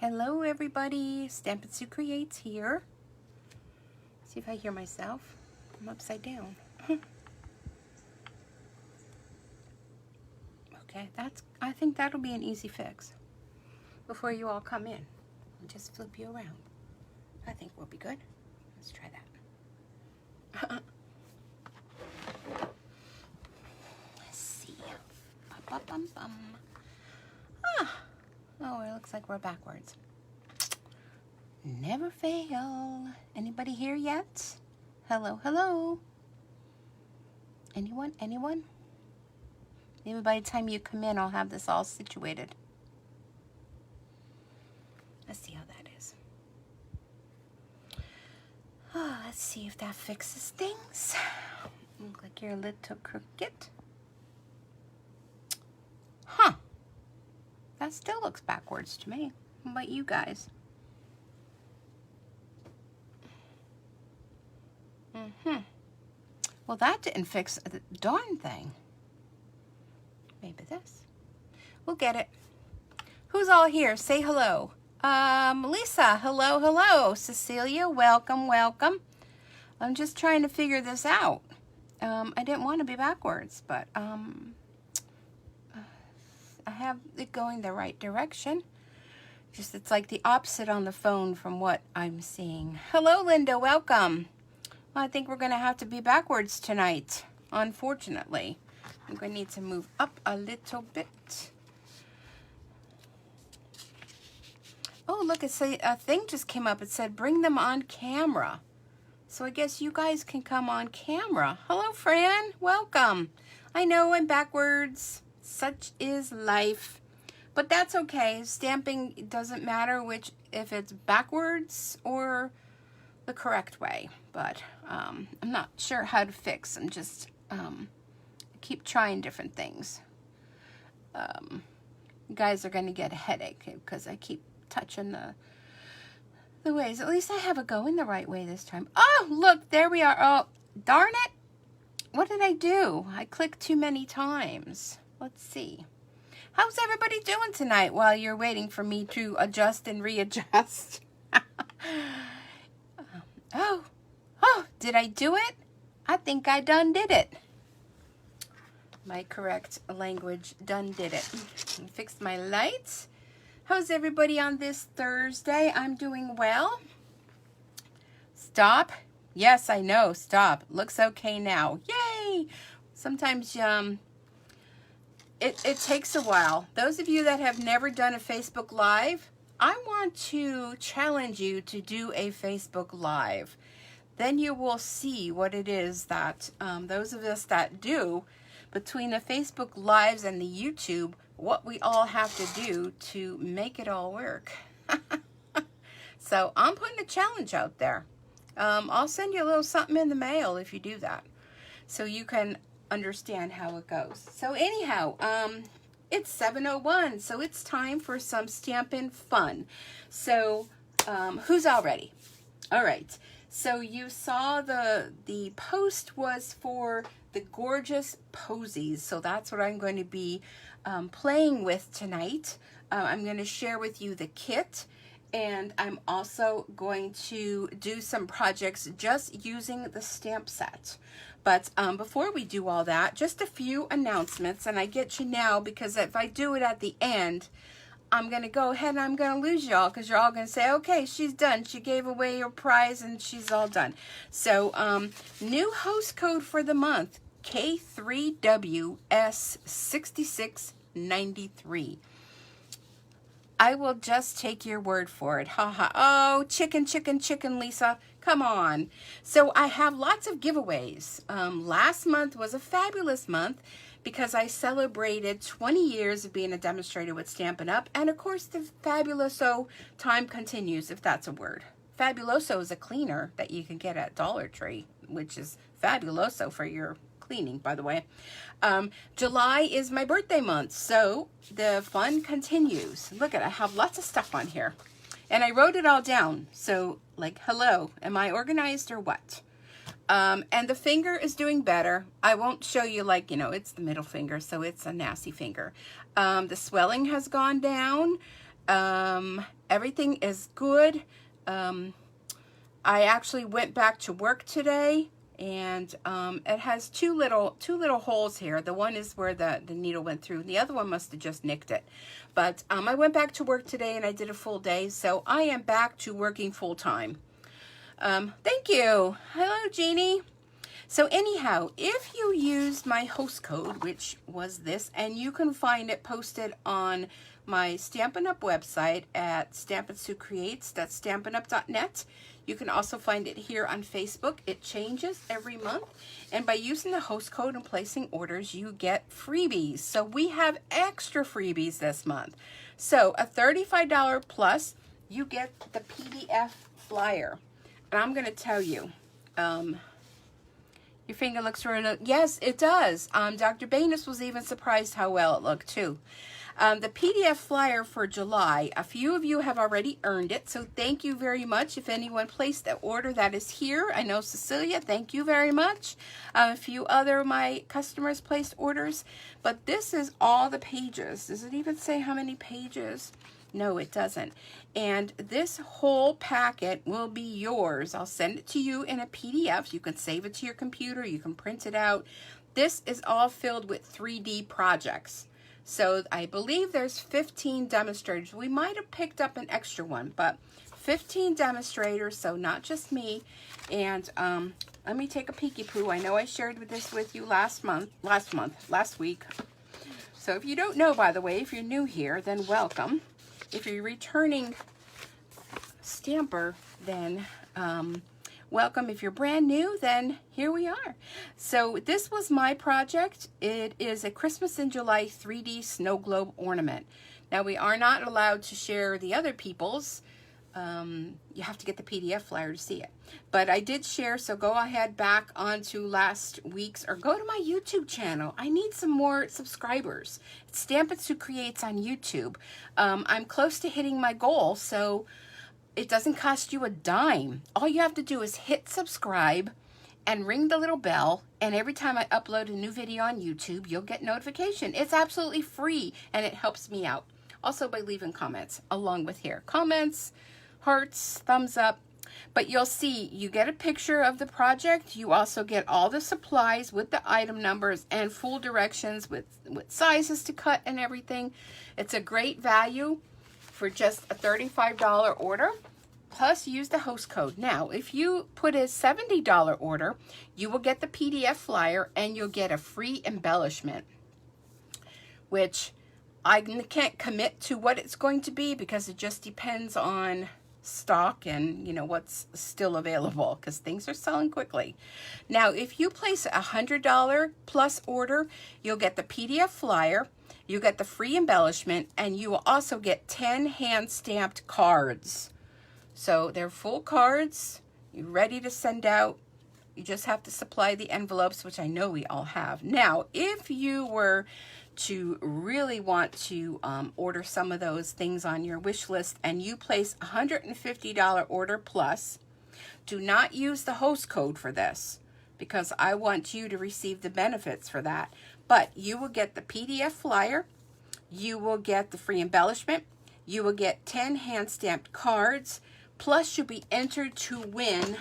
Hello everybody, Stampin' Sue Creates here. See if I hear myself. I'm upside down. Okay, I think that'll be an easy fix. Before you all come in, I'll just flip you around. I think we'll be good. Let's try that. Let's see. Oh, it looks like we're backwards. Never fail. Anybody here yet? Hello, hello. Anyone? Anyone? Maybe by the time you come in, I'll have this all situated. Let's see how that is. Oh, let's see if that fixes things. Look like you're a little crooked. Huh. That still looks backwards to me. How about you guys? Well, that didn't fix the darn thing. Maybe this. We'll get it. Who's all here? Say hello. Lisa, hello, hello. Cecilia, welcome, welcome. I'm just trying to figure this out. I didn't want to be backwards, but I have it going the right direction. Just it's like the opposite on the phone from what I'm seeing. Hello, Linda, welcome. Well, I think we're going to have to be backwards tonight, unfortunately. I'm going to need to move up a little bit. Oh, look, it's a thing just came up. It said, bring them on camera. So I guess you guys can come on camera. Hello, Fran. Welcome. I know I'm backwards. Such is life. But that's okay. Stamping doesn't matter if it's backwards or the correct way. But I'm not sure how to fix. I'm just keep trying different things. You guys are going to get a headache because I keep touching the ways. At least I have it going the right way this time. Oh, look, there we are. Oh, darn it. What did I do? I clicked too many times. Let's see. How's everybody doing tonight while you're waiting for me to adjust and readjust? Oh, did I do it? I think I done did it. My correct language, done did it. Fixed my lights. How's everybody on this Thursday? I'm doing well. Stop. Yes, I know. Stop. Looks okay now. Yay! Sometimes it takes a while. Those of you that have never done a Facebook Live, I want to challenge you to do a Facebook Live. Then you will see what it is that those of us that do, between the Facebook Lives and the YouTube, what we all have to do to make it all work. So I'm putting a challenge out there. I'll send you a little something in the mail if you do that, so you can understand how it goes. So anyhow, it's 7:01, so it's time for some Stampin' fun. So who's all ready? All right. So you saw the post was for the gorgeous Posies. So that's what I'm going to be playing with tonight. I'm going to share with you the kit, and I'm also going to do some projects just using the stamp set. But before we do all that, just a few announcements, and I get you now because if I do it at the end, I'm going to go ahead and I'm going to lose y'all because you're all going to say, okay, she's done. She gave away her prize and she's all done. So new host code for the month, K3WS6693. I will just take your word for it. Haha. Oh, chicken, chicken, chicken, Lisa. Come on. So I have lots of giveaways. Last month was a fabulous month because I celebrated 20 years of being a demonstrator with Stampin' Up! And of course the Fabuloso time continues, if that's a word. Fabuloso is a cleaner that you can get at Dollar Tree, which is fabuloso for your cleaning, by the way. July is my birthday month, so the fun continues. Look at, I have lots of stuff on here. And I wrote it all down. So, like, hello, am I organized or what? And the finger is doing better. I won't show you, like, you know, it's the middle finger, so it's a nasty finger. The swelling has gone down. everything is good. I actually went back to work today, and it has two little holes here. The one is where the needle went through. The other one must have just nicked it. But I went back to work today, and I did a full day, so I am back to working full time. Thank you. Hello, Jeannie. So anyhow, if you use my host code, which was this, and you can find it posted on my Stampin' Up website at Stampin' that's stampinup.net. You can also find it here on Facebook. It changes every month. And by using the host code and placing orders, you get freebies. So we have extra freebies this month. So a $35 plus, you get the PDF flyer. And I'm going to tell you, your finger looks really, yes, it does. Dr. Banis was even surprised how well it looked too. The PDF flyer for July, a few of you have already earned it, so thank you very much. If anyone placed the order that is here, I know Cecilia, thank you very much. A few other of my customers placed orders, but this is all the pages. Does it even say how many pages? No, it doesn't. And this whole packet will be yours. I'll send it to you in a PDF. You can save it to your computer. You can print it out. This is all filled with 3D projects. So I believe there's 15 demonstrators. We might have picked up an extra one, but 15 demonstrators, so not just me. And let me take a peeky poo. I know I shared this with you last week. So if you don't know, by the way, if you're new here, then welcome. If you're returning stamper, then welcome. If you're brand new, then here we are. So this was my project. It is a Christmas in July 3D snow globe ornament. Now we are not allowed to share the other people's. You have to get the PDF flyer to see it. But I did share, so go ahead back onto last week's, or go to my YouTube channel. I need some more subscribers. It's Stampin' Sue Creates on YouTube. I'm close to hitting my goal, so it doesn't cost you a dime. All you have to do is hit subscribe and ring the little bell, and every time I upload a new video on YouTube, you'll get notification. It's absolutely free, and it helps me out. Also by leaving comments along with here. Comments, hearts, thumbs up. But you'll see, you get a picture of the project. You also get all the supplies with the item numbers and full directions with sizes to cut and everything. It's a great value for just a $35 order. Plus, use the host code. Now, if you put a $70 order, you will get the PDF flyer and you'll get a free embellishment, which I can't commit to what it's going to be because it just depends on stock and what's still available, because things are selling quickly. Now, if you place a $100 plus order, you'll get the PDF flyer, you get the free embellishment, and you will also get 10 hand stamped cards. So they're full cards. You're ready to send out. You just have to supply the envelopes, which I know we all have. Now, if you were to really want to order some of those things on your wish list and you place a $150 order plus, do not use the host code for this because I want you to receive the benefits for that. But you will get the PDF flyer, you will get the free embellishment, you will get 10 hand stamped cards, plus you'll be entered to win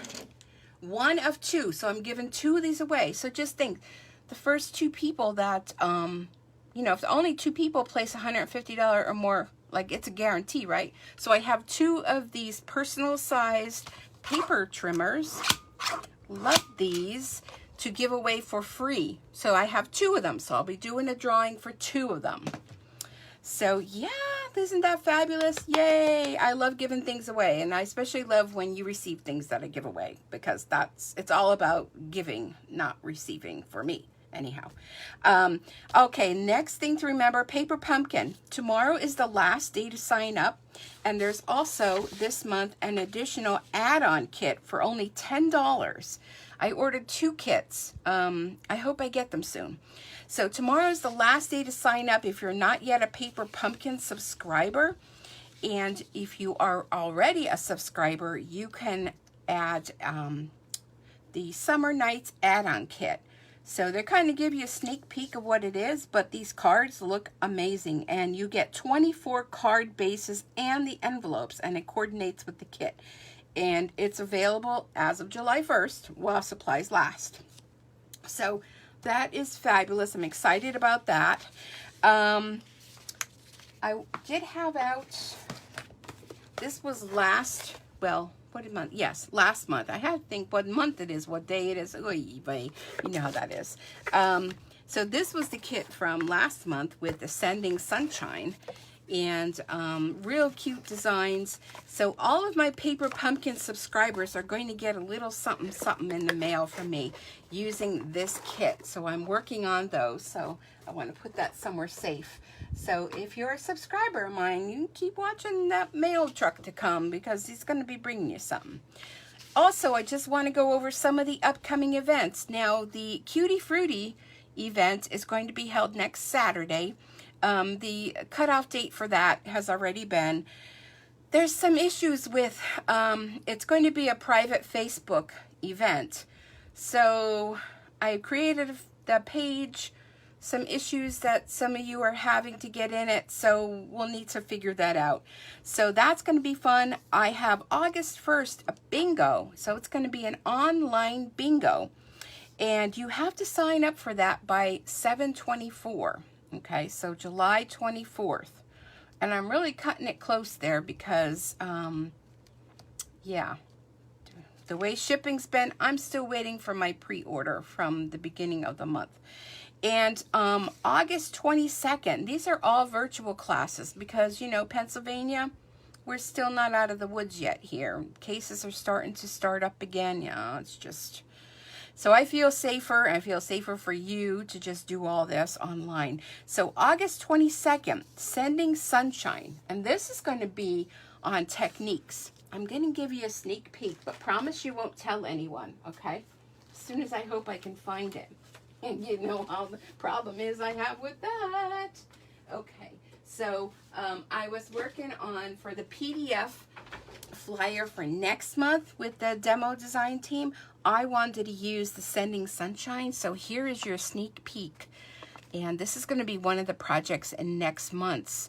one of two. So I'm giving 2 of these away. So just think, the first 2 people that if only 2 people place $150 or more, like, it's a guarantee, right? So I have 2 of these personal sized paper trimmers. Love these, to give away for free. So I have 2 of them. So I'll be doing a drawing for 2 of them. So yeah, isn't that fabulous? Yay! I love giving things away, and I especially love when you receive things that I give away, because it's all about giving, not receiving for me. Anyhow, okay, next thing to remember, Paper Pumpkin. Tomorrow is the last day to sign up, and there's also this month an additional add-on kit for only $10. I ordered 2 kits. I hope I get them soon. So tomorrow is the last day to sign up if you're not yet a Paper Pumpkin subscriber, and if you are already a subscriber, you can add the Summer Nights add-on kit. So they kind of give you a sneak peek of what it is, but these cards look amazing. And you get 24 card bases and the envelopes, and it coordinates with the kit. And it's available as of July 1st while supplies last. So that is fabulous. I'm excited about that. I did have out, this was last, well, what month? Yes, last month. I had to think what month it is, what day it is. Oy vey. You know how that is. So this was the kit from last month with Ascending Sunshine, and real cute designs. So all of my Paper Pumpkin subscribers are going to get a little something something in the mail from me using this kit. So I'm working on those, so I want to put that somewhere safe. So if you're a subscriber of mine, you keep watching that mail truck to come, because he's going to be bringing you something. Also, I just want to go over some of the upcoming events. Now, the Cutie Fruity event is going to be held next Saturday. The cutoff date for that has already been. There's some issues with, it's going to be a private Facebook event. So I created the page, some issues that some of you are having to get in it, so we'll need to figure that out. So that's going to be fun. I have August 1st a bingo, so it's going to be an online bingo, and you have to sign up for that by 7/24. Okay, so July 24th, and I'm really cutting it close there because yeah, the way shipping's been, I'm still waiting for my pre-order from the beginning of the month. And August 22nd, these are all virtual classes because, you know, Pennsylvania, we're still not out of the woods yet here. Cases are starting to start up again. Yeah, it's just, so I feel safer. I feel safer for you to just do all this online. So August 22nd, Sending Sunshine. And this is going to be on techniques. I'm going to give you a sneak peek, but promise you won't tell anyone, okay? As soon as I hope I can find it. And you know how the problem is I have with that. Okay, so I was working on, for the PDF flyer for next month with the demo design team, I wanted to use the Sending Sunshine. So here is your sneak peek. And this is going to be one of the projects in next month's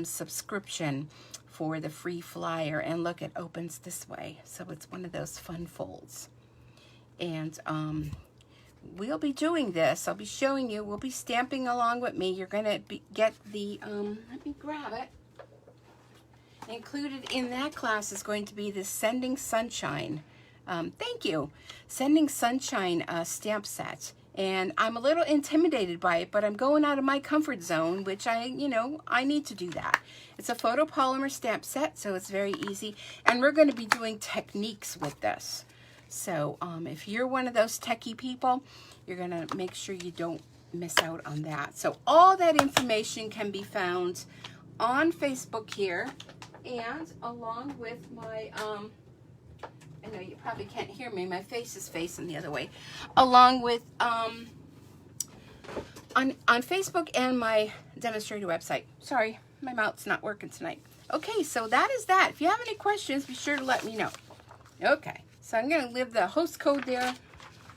subscription for the free flyer. And look, it opens this way. So it's one of those fun folds. And we'll be doing this. I'll be showing you. We'll be stamping along with me. You're going to get the, let me grab it. Included in that class is going to be the Sending Sunshine. Thank you. Sending Sunshine stamp set. And I'm a little intimidated by it, but I'm going out of my comfort zone, which I need to do that. It's a photopolymer stamp set, so it's very easy. And we're going to be doing techniques with this. So if you're one of those techie people, you're going to make sure you don't miss out on that. So all that information can be found on Facebook here, and along with my, I know you probably can't hear me, my face is facing the other way, along with, on Facebook and my demonstrator website. Sorry, my mouth's not working tonight. Okay, so that is that. If you have any questions, be sure to let me know. Okay. So I'm going to leave the host code there,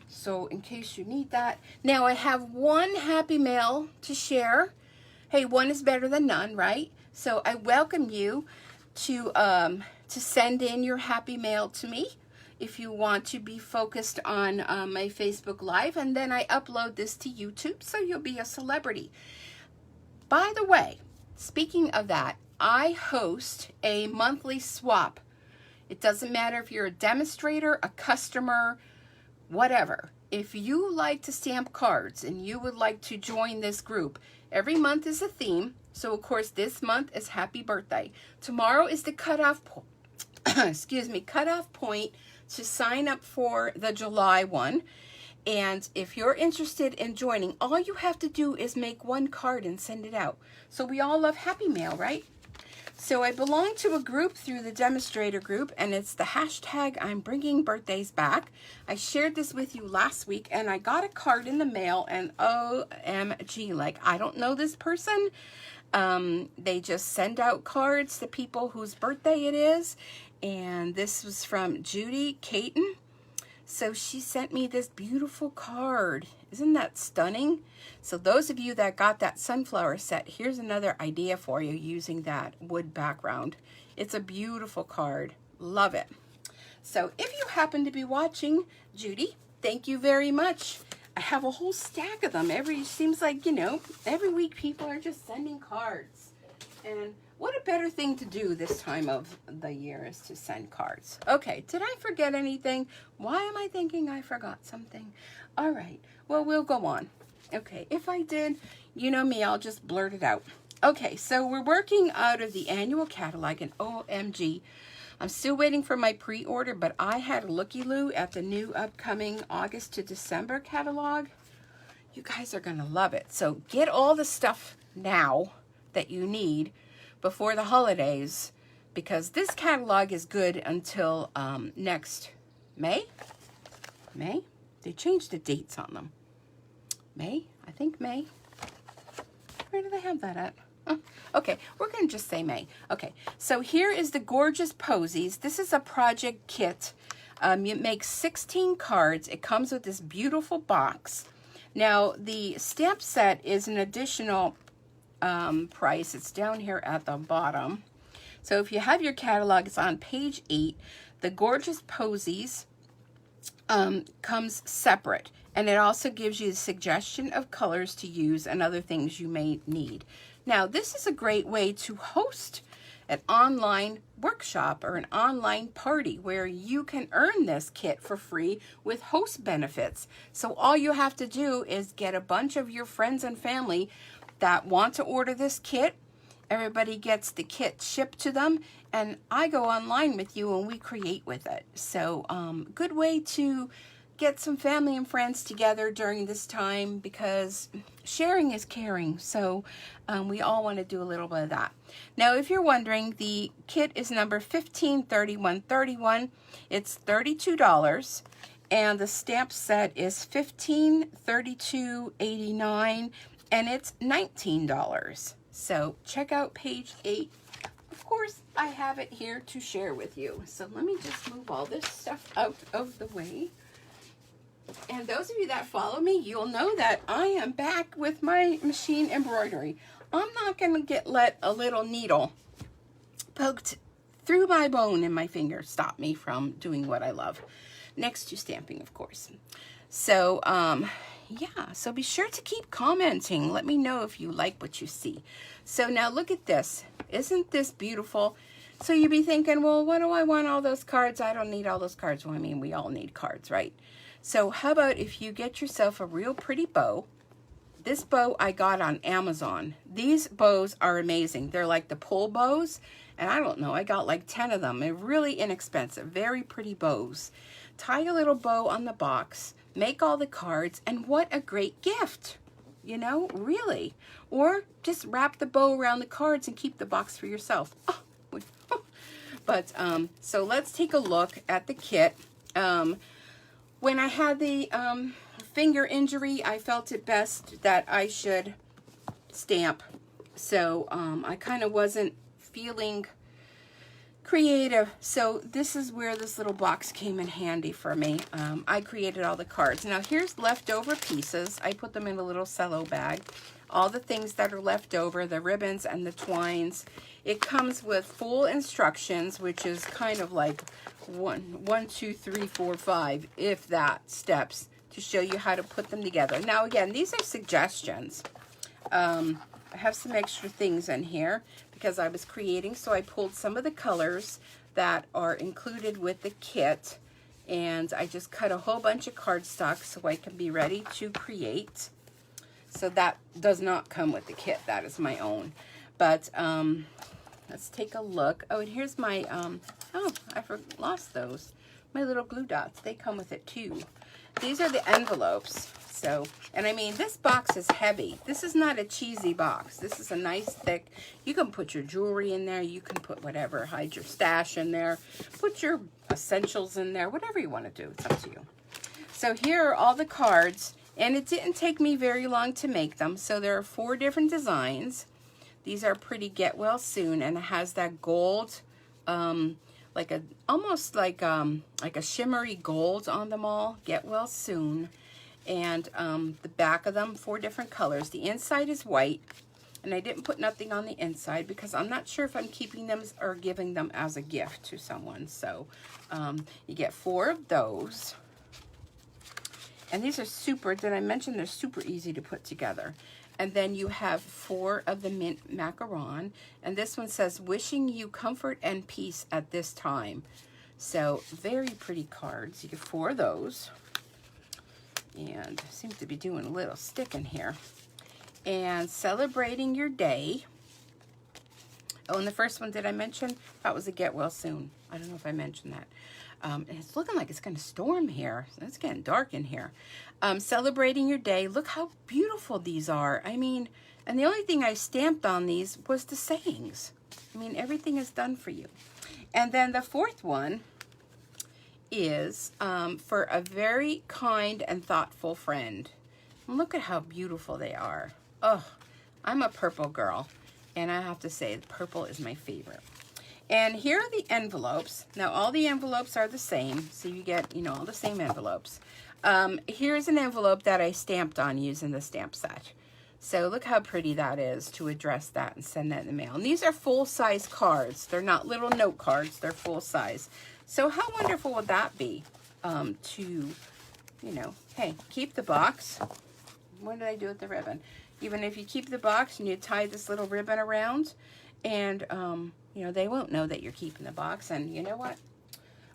so in case you need that. Now I have one happy mail to share. Hey, one is better than none, right? So I welcome you to send in your happy mail to me if you want to be focused on my Facebook Live, and then I upload this to YouTube, so you'll be a celebrity. By the way, speaking of that, I host a monthly swap. It doesn't matter if you're a demonstrator, a customer, whatever. If you like to stamp cards and you would like to join this group, every month is a theme. So, of course, this month is Happy Birthday. Tomorrow is the cutoff cutoff point to sign up for the July one. And if you're interested in joining, all you have to do is make one card and send it out. So we all love Happy Mail, right? So I belong to a group through the demonstrator group, and it's the hashtag I'm bringing birthdays back. I shared this with you last week, and I got a card in the mail, and OMG, like, I don't know this person. They just send out cards to people whose birthday it is, and this was from Judy Caton. So she sent me this beautiful card. Isn't that stunning? So those of you that got that sunflower set, here's another idea for you using that wood background. It's a beautiful card. Love it. So if you happen to be watching, Judy, thank you very much. I have a whole stack of them. Seems like, you know, every week people are just sending cards. And what a better thing to do this time of the year is to send cards. Okay, did I forget anything? Why am I thinking I forgot something? All right, well, we'll go on. Okay, if I did, you know me, I'll just blurt it out. Okay, so we're working out of the annual catalog, and OMG, I'm still waiting for my pre-order, but I had a looky-loo at the new upcoming August to December catalog. You guys are gonna love it. So get all the stuff now that you need before the holidays, because this catalog is good until next May. They changed the dates on them. May, I think May. Where do they have that at? Oh, okay, we're gonna just say May. Okay, so here is the gorgeous Posies. This is a project kit. It makes 16 cards. It comes with this beautiful box. Now the stamp set is an additional price. It's down here at the bottom. So if you have your catalog, it's on page 8. The gorgeous Posies comes separate, and it also gives you a suggestion of colors to use and other things you may need. Now, this is a great way to host an online workshop or an online party where you can earn this kit for free with host benefits. So all you have to do is get a bunch of your friends and family that want to order this kit. Everybody gets the kit shipped to them, and I go online with you and we create with it. So good way to get some family and friends together during this time, because sharing is caring. So we all want to do a little bit of that. Now, if you're wondering, the kit is number 153131. It's $32, and the stamp set is $1532.89, and it's $19. So check out page 8. Of course, I have it here to share with you. So let me just move all this stuff out of the way. And those of you that follow me, you'll know that I am back with my machine embroidery. I'm not going to let a little needle poked through my bone in my finger stop me from doing what I love. Next to stamping, of course. So, yeah, so be sure to keep commenting. Let me know if you like what you see. So now look at this. Isn't this beautiful? So you'd be thinking, well, what do I want all those cards? I don't need all those cards. Well, I mean, we all need cards, right? So how about if you get yourself a real pretty bow? This bow I got on Amazon. These bows are amazing. They're like the pull bows, and I don't know, I got like 10 of them. They're really inexpensive, very pretty bows. Tie a little bow on the box, make all the cards, and what a great gift, you know, really. Or just wrap the bow around the cards and keep the box for yourself. Oh. But so let's take a look at the kit. When I had the finger injury, I felt it best that I should stamp. So I kind of wasn't feeling creative. So this is where this little box came in handy for me. I created all the cards. Now here's leftover pieces. I put them in a little cello bag. All the things that are left over, the ribbons and the twines. It comes with full instructions, which is kind of like 1, 2, 3, 4, 5, if that, steps to show you how to put them together. Now again, these are suggestions. I have some extra things in here because I was creating, so I pulled some of the colors that are included with the kit, and I just cut a whole bunch of cardstock so I can be ready to create. So that does not come with the kit. That is my own. But let's take a look. Oh, and here's my, oh, I lost those. My little glue dots. They come with it too. These are the envelopes. So, and I mean, this box is heavy. This is not a cheesy box. This is a nice thick. You can put your jewelry in there. You can put whatever, hide your stash in there. Put your essentials in there. Whatever you want to do. It's up to you. So here are all the cards. And it didn't take me very long to make them. So there are 4 different designs. These are pretty get well soon. And it has that gold like a, almost like a shimmery gold on them all. Get well soon. And the back of them, 4 different colors. The inside is white. And I didn't put nothing on the inside because I'm not sure if I'm keeping them or giving them as a gift to someone. So you get 4 of those. And these are super, did I mention they're super easy to put together. And then you have 4 of the mint macaron. And this one says, wishing you comfort and peace at this time. So very pretty cards. You get 4 of those. And seems to be doing a little sticking here. And celebrating your day. Oh, and the first one, did I mention? That was a get well soon. I don't know if I mentioned that. And it's looking like it's going to storm here. It's getting dark in here. Celebrating your day. Look how beautiful these are. I mean, and the only thing I stamped on these was the sayings. I mean, everything is done for you. And then the 4th one is for a very kind and thoughtful friend. And look at how beautiful they are. Oh, I'm a purple girl, and I have to say purple is my favorite. And here are the envelopes. Now, all the envelopes are the same, so you get, you know, all the same envelopes. Here's an envelope that I stamped on using the stamp set. So look how pretty that is to address that and send that in the mail. And these are full-size cards. They're not little note cards. They're full-size. So how wonderful would that be to, you know, hey, keep the box. What did I do with the ribbon? Even if you keep the box and you tie this little ribbon around, and, you know, they won't know that you're keeping the box. And you know what?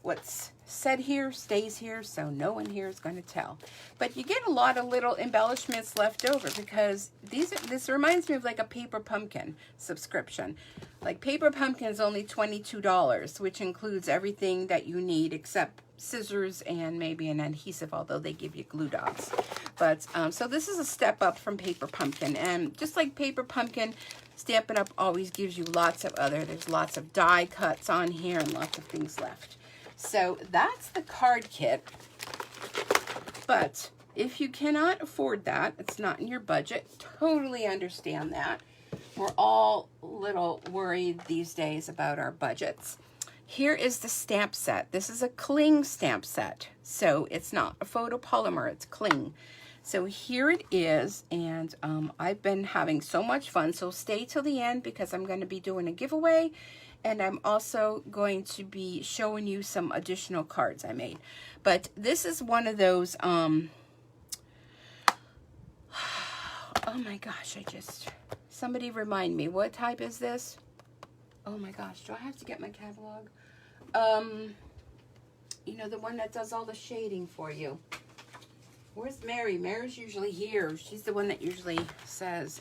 What's said here stays here, so no one here is going to tell. But you get a lot of little embellishments left over because this reminds me of like a Paper Pumpkin subscription. Like Paper Pumpkin's only $22, which includes everything that you need except scissors and maybe an adhesive, although they give you glue dots. But so this is a step up from Paper Pumpkin, and just like Paper Pumpkin, Stampin' Up! Always gives you lots of there's lots of die cuts on here and lots of things left. So that's the card kit. But if you cannot afford that, it's not in your budget, totally understand that. We're all a little worried these days about our budgets. Here is the stamp set. This is a cling stamp set. So it's not a photopolymer, it's cling. So here it is, and I've been having so much fun. So stay till the end because I'm going to be doing a giveaway, and I'm also going to be showing you some additional cards I made. But this is one of those, oh my gosh, somebody remind me, what type is this? Oh my gosh, do I have to get my catalog? You know, the one that does all the shading for you. Where's Mary? Mary's usually here. She's the one that usually says,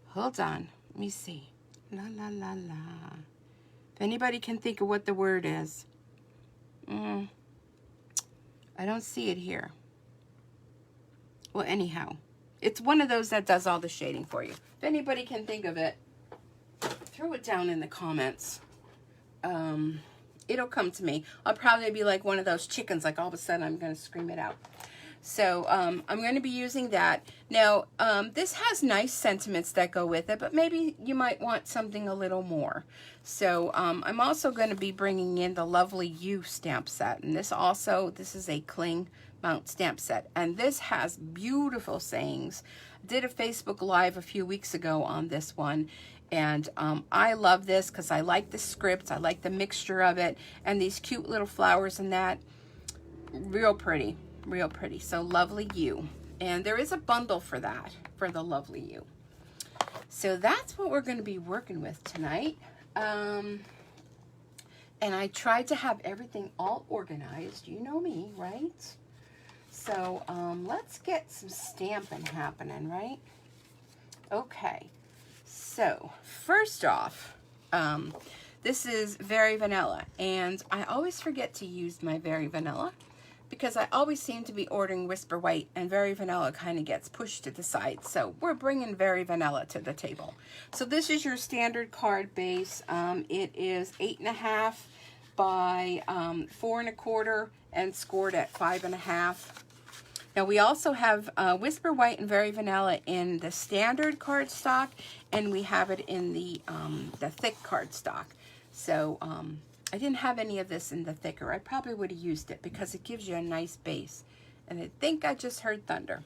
hold on, let me see. La, la, la, la. If anybody can think of what the word is. I don't see it here. Well, anyhow, it's one of those that does all the shading for you. If anybody can think of it, throw it down in the comments. It'll come to me. I'll probably be like one of those chickens, like all of a sudden I'm going to scream it out. So I'm going to be using that. Now, this has nice sentiments that go with it, but maybe you might want something a little more. So I'm also going to be bringing in the Lovely You stamp set. And this is a cling mount stamp set. And this has beautiful sayings. I did a Facebook Live a few weeks ago on this one. And I love this because I like the script. I like the mixture of it. And these cute little flowers and that. Real pretty. Real pretty. So Lovely You. And there is a bundle for that, for the Lovely You. So that's what we're going to be working with tonight. And I tried to have everything all organized. You know me, right? So let's get some stamping happening, right? Okay. So first off, this is Very Vanilla. And I always forget to use my Very Vanilla, because I always seem to be ordering Whisper White, and Very Vanilla kind of gets pushed to the side. So we're bringing Very Vanilla to the table. So this is your standard card base. It is 8.5 by 4 1/4 and scored at 5.5. Now we also have Whisper White and Very Vanilla in the standard cardstock, and we have it in the thick cardstock. So I didn't have any of this in the thicker. I probably would have used it because it gives you a nice base. And I think I just heard thunder.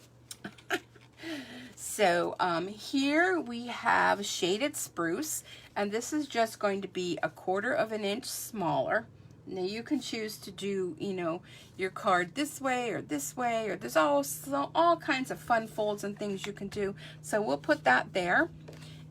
So here we have shaded spruce, and this is just going to be 1/4 of an inch smaller. Now you can choose to do, you know, your card this way, or there's all kinds of fun folds and things you can do. So we'll put that there.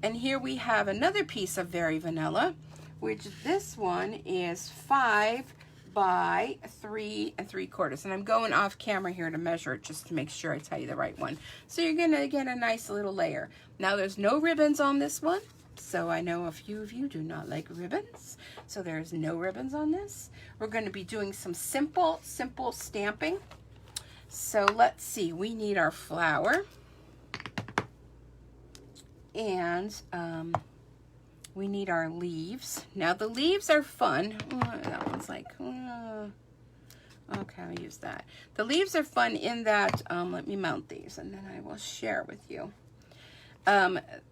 And here we have another piece of Very Vanilla, which this one is 5 by 3 3/4. And I'm going off camera here to measure it just to make sure I tell you the right one. So you're gonna get a nice little layer. Now there's no ribbons on this one. So I know a few of you do not like ribbons. So there's no ribbons on this. We're going to be doing some simple stamping. So let's see, we need our flower. And we need our leaves. Now the leaves are fun. Oh, that one's like, okay, I'll use that. The leaves are fun in that, let me mount these and then I will share with you.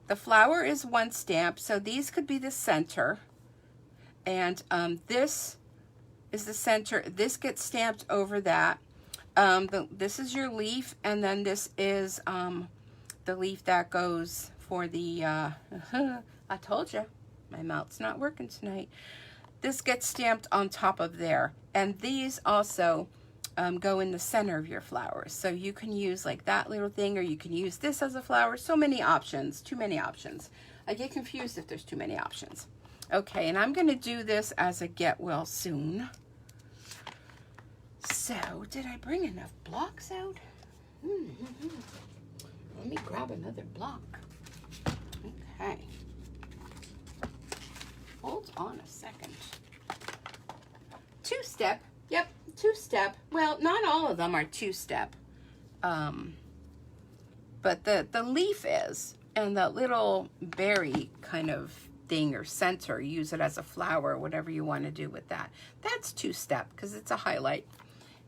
The flower is 1 stamp, so these could be the center. And this is the center. This gets stamped over that. This is your leaf, and then this is the leaf that goes for the, I told you, my mouth's not working tonight. This gets stamped on top of there. And these also go in the center of your flowers. So you can use like that little thing, or you can use this as a flower. So many options, too many options. I get confused if there's too many options. Okay, and I'm going to do this as a get well soon. So, did I bring enough blocks out? Let me grab another block. Okay. Hold on a second. 2-step. Yep, 2-step. Well, not all of them are 2-step. But the leaf is, and the little berry kind of thing or center, use it as a flower, whatever you want to do with that. That's 2-step because it's a highlight.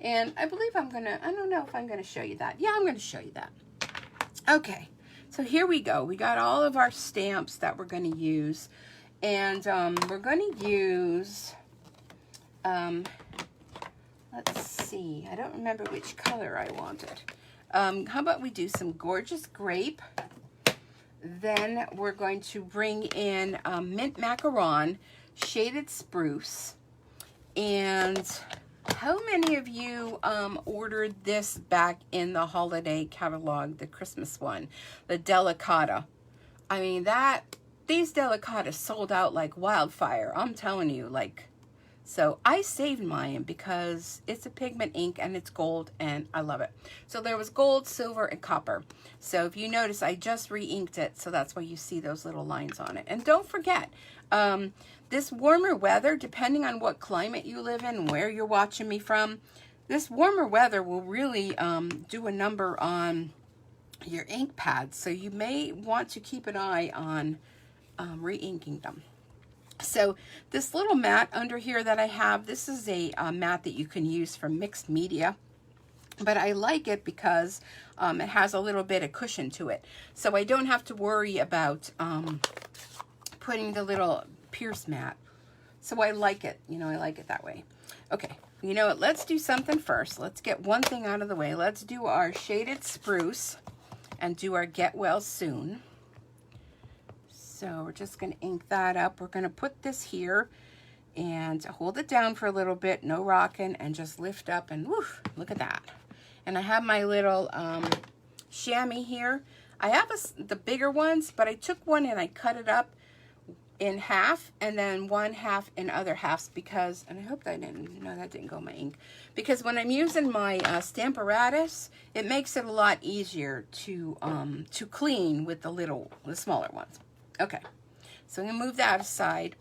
And I believe I don't know if I'm going to show you that. Yeah, I'm going to show you that. Okay, so here we go. We got all of our stamps that we're going to use. And we're going to use, let's see, I don't remember which color I wanted. How about we do some Gorgeous Grape? Then we're going to bring in Mint Macaron, Shaded Spruce. And how many of you ordered this back in the holiday catalog, the Christmas one, the Delicata? I mean, these Delicatas sold out like wildfire. I'm telling you, like, so I saved mine because it's a pigment ink and it's gold and I love it. So there was gold, silver, and copper. So if you notice, I just re-inked it, so that's why you see those little lines on it. And don't forget, this warmer weather, depending on what climate you live in, where you're watching me from, this warmer weather will really do a number on your ink pads. So you may want to keep an eye on re-inking them. So this little mat under here that I have, this is a mat that you can use for mixed media, but I like it because it has a little bit of cushion to it, so I don't have to worry about putting the little pierce mat. So I like it, you know, I like it that way. Okay, you know what, let's do something first. Let's get one thing out of the way. Let's do our Shaded Spruce and do our Get Well Soon. So we're just going to ink that up. We're going to put this here and hold it down for a little bit, no rocking, and just lift up and woof, look at that. And I have my little chamois here. I have the bigger ones, but I took one and I cut it up in half and then 1/2 in other halves because, and I hope that didn't go in my ink, because when I'm using my Stamparatus, it makes it a lot easier to clean with the smaller ones. Okay, so I'm going to move that aside.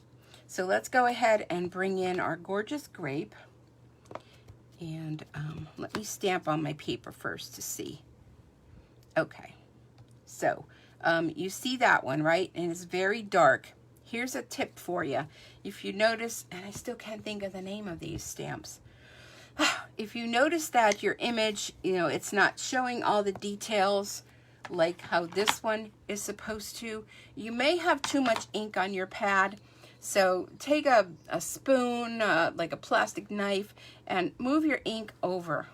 So let's go ahead and bring in our Gorgeous Grape. And let me stamp on my paper first to see. Okay, so you see that one, right? And it's very dark. Here's a tip for you. If you notice, and I still can't think of the name of these stamps. If you notice that your image, you know, it's not showing all the details like how this one is supposed to, you may have too much ink on your pad. So take a spoon, like a plastic knife, and move your ink over.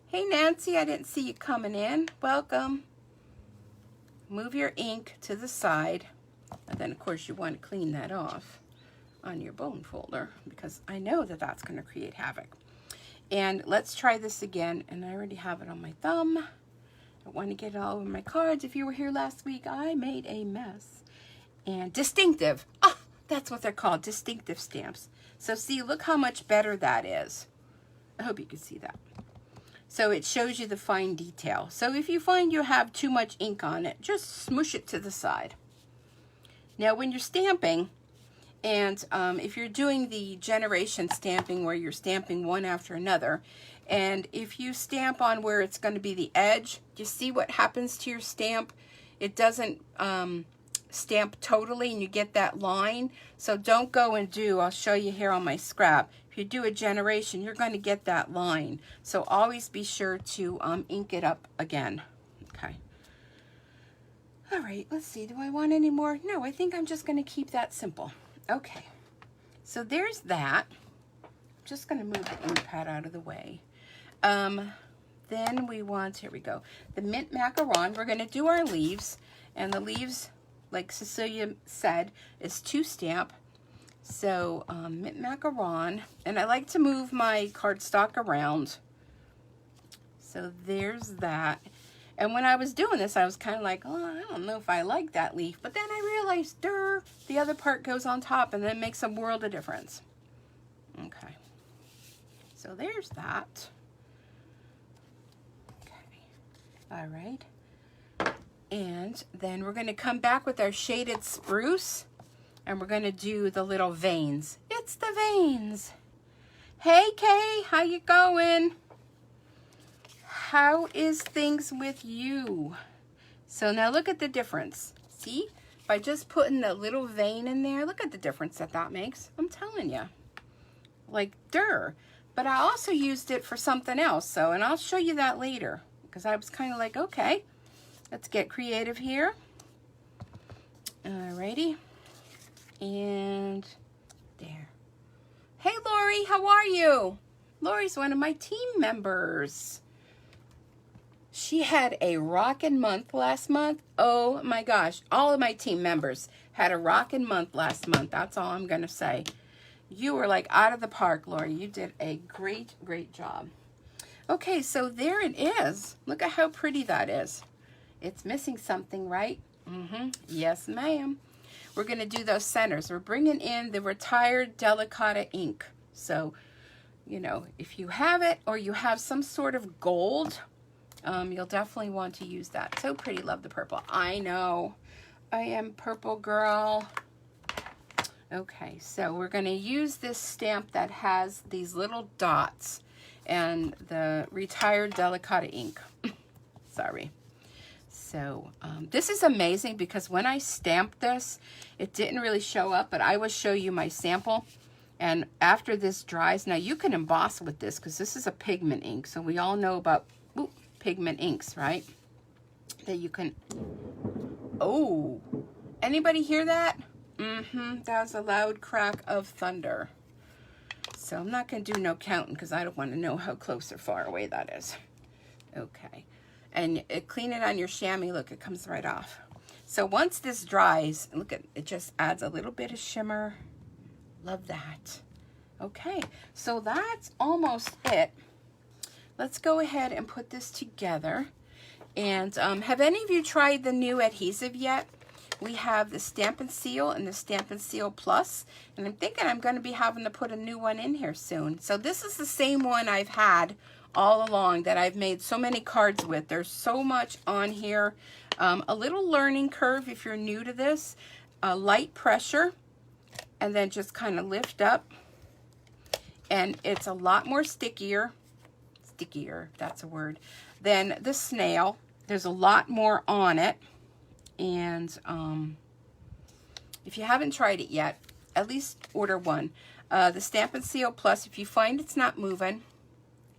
Hey Nancy, I didn't see you coming in. Welcome. Move your ink to the side, and then of course you want to clean that off on your bone folder, because I know that that's going to create havoc. And let's try this again, and I already have it on my thumb. I want to get it all over my cards. If you were here last week, I made a mess. And distinctive. Ah, that's what they're called, distinctive stamps. So see, look how much better that is. I hope you can see that. So it shows you the fine detail. So if you find you have too much ink on it, just smoosh it to the side. Now when you're stamping, and if you're doing the generation stamping where you're stamping one after another, and if you stamp on where it's going to be the edge, you see what happens to your stamp? It doesn't stamp totally, and you get that line. So don't go and do, I'll show you here on my scrap. If you do a generation, you're going to get that line. So always be sure to ink it up again. Okay. All right, let's see. Do I want any more? No, I think I'm just going to keep that simple. Okay, so there's that. I'm just going to move the ink pad out of the way. Then we want, here we go, the mint macaron. We're going to do our leaves, and the leaves, like Cecilia said, is 2 stamp. So mint macaron, and I like to move my cardstock around. So there's that. And when I was doing this, I was kind of like, oh, I don't know if I like that leaf. But then I realized, the other part goes on top, and then it makes a world of difference. Okay. So there's that. Okay. All right. And then we're going to come back with our shaded spruce, and we're going to do the little veins. It's the veins. Hey, Kay, how you going? How is things with you? So now look at the difference. See, by just putting the little vein in there, look at the difference that that makes. I'm telling you, like But I also used it for something else. So, and I'll show you that later, because I was kind of like, okay, let's get creative here. Alrighty, and there. Hey, Lori, how are you? Lori's one of my team members. She had a rockin' month last month. Oh my gosh, all of my team members had a rockin' month last month. That's all I'm gonna say. You were like out of the park, Lori. You did a great, great job. Okay, so there it is. Look at how pretty that is. It's missing something, right? Yes, ma'am. We're gonna do those centers. We're bringing in the retired Delicata ink. So, you know, if you have it or you have some sort of gold, you'll definitely want to use that. So pretty, love the purple. I know, I am purple girl. Okay, so we're gonna use this stamp that has these little dots and the retired Delicata ink. Sorry. So this is amazing because when I stamped this, it didn't really show up, but I will show you my sample. And after this dries, now you can emboss with this because this is a pigment ink. So we all know about pigment inks, right? That you can, oh, anybody hear that? That was a loud crack of thunder. So I'm not going to do no counting because I don't want to know how close or far away that is. Okay. And clean it on your chamois. Look, it comes right off. So once this dries, look at it, just adds a little bit of shimmer. Love that. Okay, so that's almost it. Let's go ahead and put this together. And have any of you tried the new adhesive yet? We have the Stampin' Seal and the Stampin' Seal Plus, and I'm thinking I'm going to be having to put a new one in here soon. So this is the same one I've had all along that I've made so many cards with. There's so much on here. A little learning curve if you're new to this. Light pressure, and then just kind of lift up. And it's a lot more stickier, if that's a word, than the snail. There's a lot more on it. And if you haven't tried it yet, at least order one. The Stampin' Seal Plus, if you find it's not moving,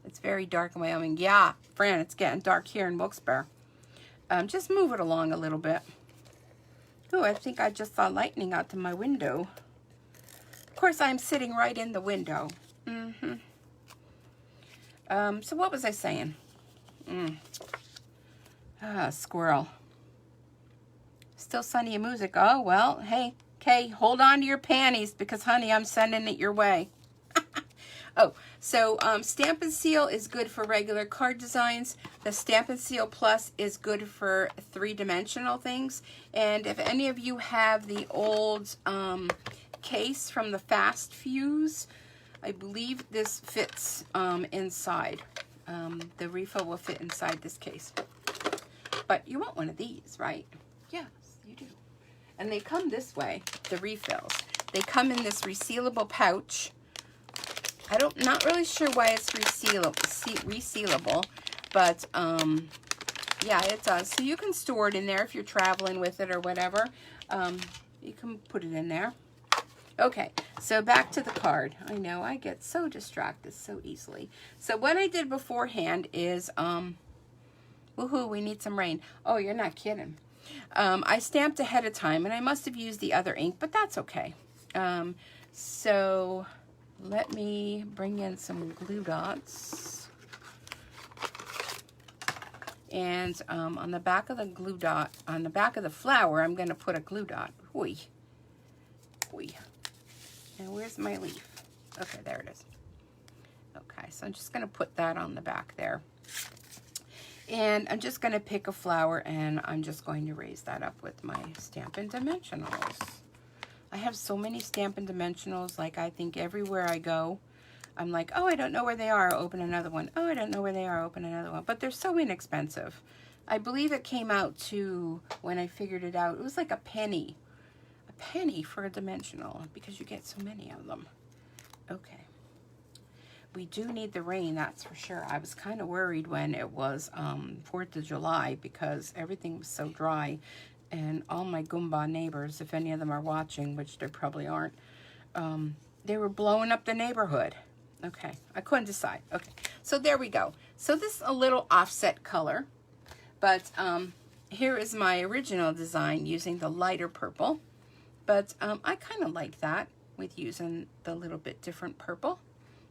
it's very dark in Wyoming. Yeah, Fran, it's getting dark here in Wilkes-Barre. Just move it along a little bit. Oh, I think I just saw lightning out to my window. Of course, I'm sitting right in the window. So what was I saying? Squirrel. Still sunny and music. Oh, well, hey, Kay, hold on to your panties because, honey, I'm sending it your way. Oh, so Stampin' Seal is good for regular card designs. The Stampin' Seal Plus is good for three-dimensional things. And if any of you have the old case from the Fast Fuse, I believe this fits inside. The refill will fit inside this case. But you want one of these, right? Yes, you do. And they come this way, the refills. They come in this resealable pouch. Not really sure why it's resealable, but yeah, it does. So you can store it in there if you're traveling with it or whatever. You can put it in there. Okay, so back to the card. I know I get so distracted so easily. So what I did beforehand is, woohoo, we need some rain. Oh, you're not kidding. I stamped ahead of time, and I must have used the other ink, but that's okay. So let me bring in some glue dots. And on the back of the glue dot, on the back of the flower, I'm going to put a glue dot. Oi. Oi. Now, where's my leaf? Okay, there it is. Okay, so I'm just going to put that on the back there. And I'm just going to pick a flower, and I'm just going to raise that up with my Stampin' Dimensionals. I have so many Stampin' Dimensionals, like I think everywhere I go, I'm like, oh, I don't know where they are, I'll open another one. Oh, I don't know where they are, I'll open another one. But they're so inexpensive. I believe it came out to, when I figured it out, it was like a penny. A penny for a dimensional, because you get so many of them. Okay. We do need the rain, that's for sure. I was kind of worried when it was 4th of July because everything was so dry. And all my Goomba neighbors, if any of them are watching, which they probably aren't, they were blowing up the neighborhood. Okay, I couldn't decide. Okay, so there we go. So this is a little offset color, but here is my original design using the lighter purple. But I kind of like that with using the little bit different purple.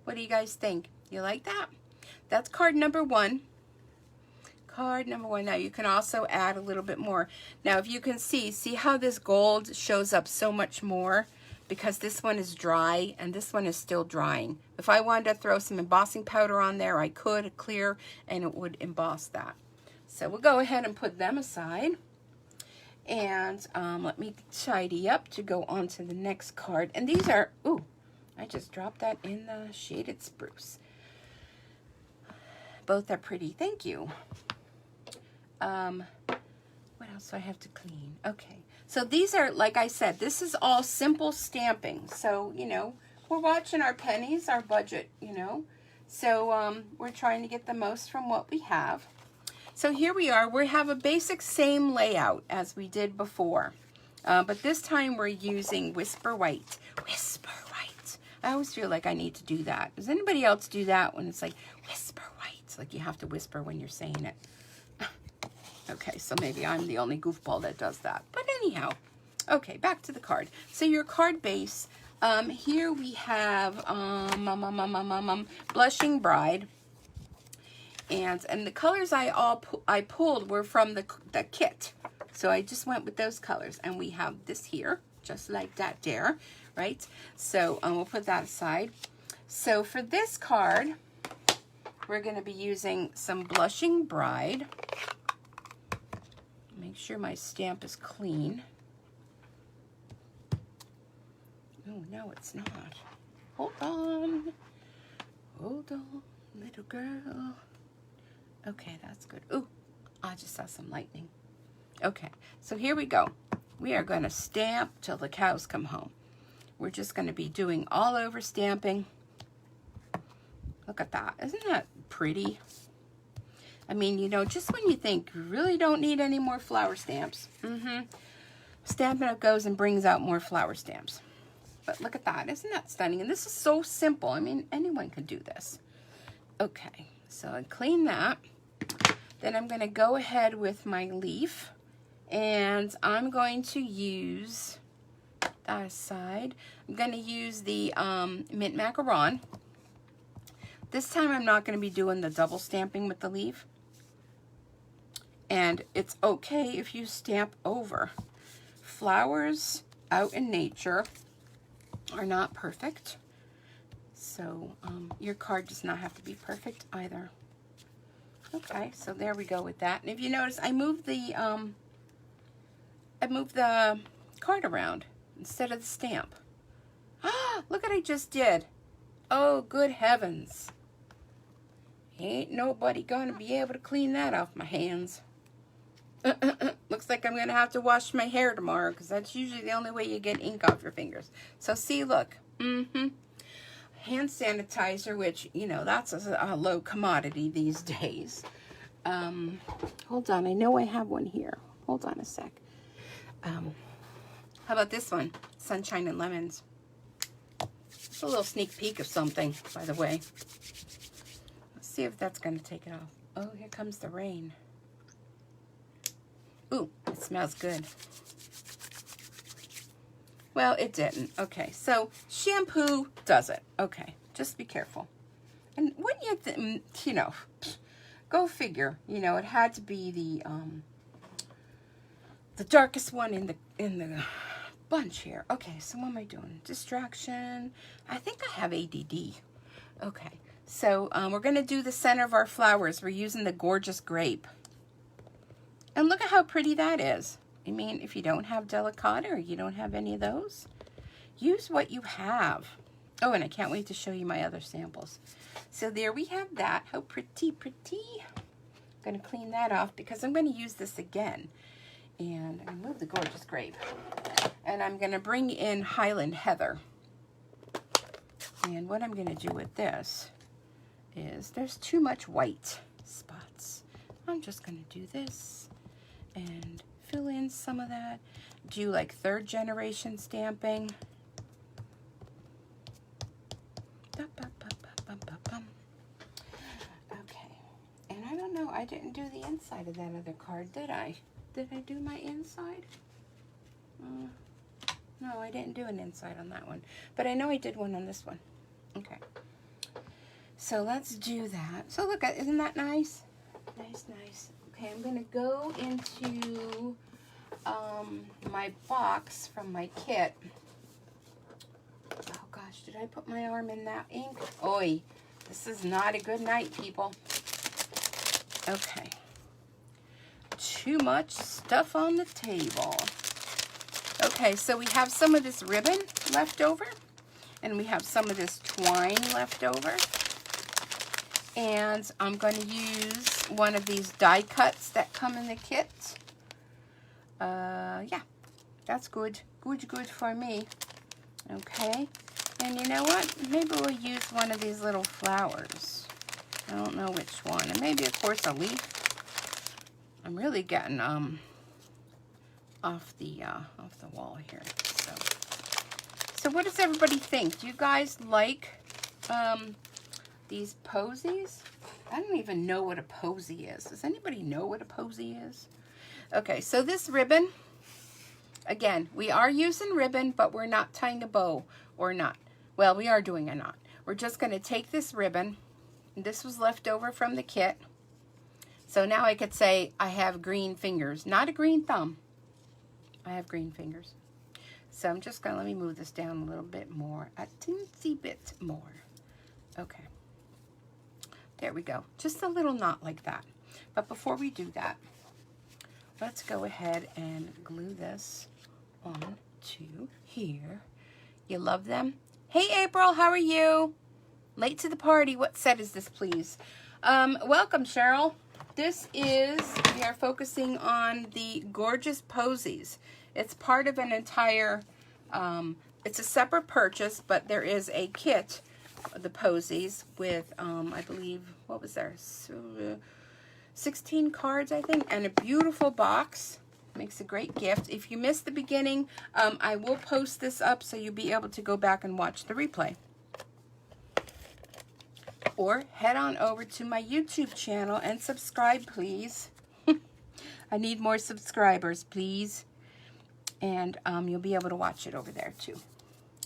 What do you guys think? You like that? That's card number 1. Card number 1. Now you can also add a little bit more. Now if you can see how this gold shows up so much more because this one is dry and this one is still drying. If I wanted to throw some embossing powder on there, I could clear and it would emboss that. So we'll go ahead and put them aside. And let me tidy up to go on to the next card. And these are, ooh, I just dropped that in the shaded spruce. Both are pretty. Thank you. What else do I have to clean? Okay. So these are, like I said, this is all simple stamping. So, you know, we're watching our pennies, our budget, you know. So we're trying to get the most from what we have. So here we are. We have a basic same layout as we did before. But this time we're using Whisper White. Whisper White. I always feel like I need to do that. Does anybody else do that when it's like Whisper White? It's like you have to whisper when you're saying it. Okay, so maybe I'm the only goofball that does that. But anyhow, okay, back to the card. So your card base, here we have Blushing Bride. And the colors I pulled were from the kit. So I just went with those colors. And we have this here, just like that there, right? So we'll put that aside. So for this card, we're going to be using some Blushing Bride. Make sure my stamp is clean. Oh, no, it's not. Hold on. Hold on, little girl. Okay, that's good. Ooh, I just saw some lightning. Okay, so here we go. We are going to stamp till the cows come home. We're just going to be doing all over stamping. Look at that. Isn't that pretty? I mean, you know, just when you think you really don't need any more flower stamps, Stampin' Up! Goes and brings out more flower stamps. But look at that. Isn't that stunning? And this is so simple. I mean, anyone can do this. Okay, so I clean that. Then I'm going to go ahead with my leaf And I'm going to use that side. I'm going to use the mint macaron. This time I'm not going to be doing the double stamping with the leaf. And it's okay if you stamp over. Flowers out in nature are not perfect. So your card does not have to be perfect either. Okay, so there we go with that. And if you notice, I moved the card around instead of the stamp. Ah, look what I just did. Oh, good heavens. Ain't nobody gonna be able to clean that off my hands. Looks like I'm gonna have to wash my hair tomorrow, because that's usually the only way you get ink off your fingers. So see, look. Hand sanitizer, which, you know, that's a low commodity these days. Hold on, I know I have one here. Hold on a sec. How about this one? Sunshine and Lemons. It's a little sneak peek of something, by the way. Let's see if that's going to take it off. Oh, here comes the rain. Ooh, it smells good. Well, it didn't. Okay, so shampoo does it. Okay, just be careful. And wouldn't you think, you know, go figure. You know, it had to be the darkest one in the bunch here. Okay, so what am I doing? Distraction. I think I have ADD. Okay, so we're going to do the center of our flowers. We're using the Gorgeous Grape. And look at how pretty that is. I mean, if you don't have delicata or you don't have any of those, use what you have. Oh, and I can't wait to show you my other samples. So there we have that. How pretty, pretty. I'm going to clean that off because I'm going to use this again. And I move the Gorgeous Grape. And I'm going to bring in Highland Heather. And what I'm going to do with this is there's too much white spots. I'm just going to do this and fill in some of that. Do like 3rd generation stamping. Okay, and I don't know, I didn't do the inside of that other card, did I? Did I do my inside? No, I didn't do an inside on that one, but I know I did one on this one. Okay, so let's do that. So look, isn't that nice? Nice, nice. Okay, I'm gonna go into my box from my kit. Oh gosh, did I put my arm in that ink? Oi, this is not a good night, people. Okay. Too much stuff on the table. Okay, so we have some of this ribbon left over, and we have some of this twine left over. And I'm going to use one of these die cuts that come in the kit. Yeah, that's good. Good for me. Okay. And you know what? Maybe we'll use one of these little flowers. I don't know which one. And maybe, of course, a leaf. I'm really getting off the wall here. So what does everybody think? Do you guys like these posies? I don't even know what a posy is. Does anybody know what a posy is? Okay, so this ribbon, again, we are using ribbon, but we're not tying a bow or not. Well, we are doing a knot. We're just going to take this ribbon, and this was left over from the kit. So now I could say I have green fingers, not a green thumb. I have green fingers. So I'm just going to, let me move this down a little bit more, a teensy bit more. Okay. There we go. Just a little knot like that. But before we do that, let's go ahead and glue this on to here. You love them? Hey, April, how are you? Late to the party. What set is this, please? Welcome, Cheryl. This is, we are focusing on the Gorgeous Posies. It's part of an entire, it's a separate purchase, but there is a kit, the Posies, with, I believe, what was there? 16 cards, I think, and a beautiful box. Makes a great gift. If you missed the beginning, I will post this up so you'll be able to go back and watch the replay. Or head on over to my YouTube channel and subscribe, please. I need more subscribers, please. And you'll be able to watch it over there too.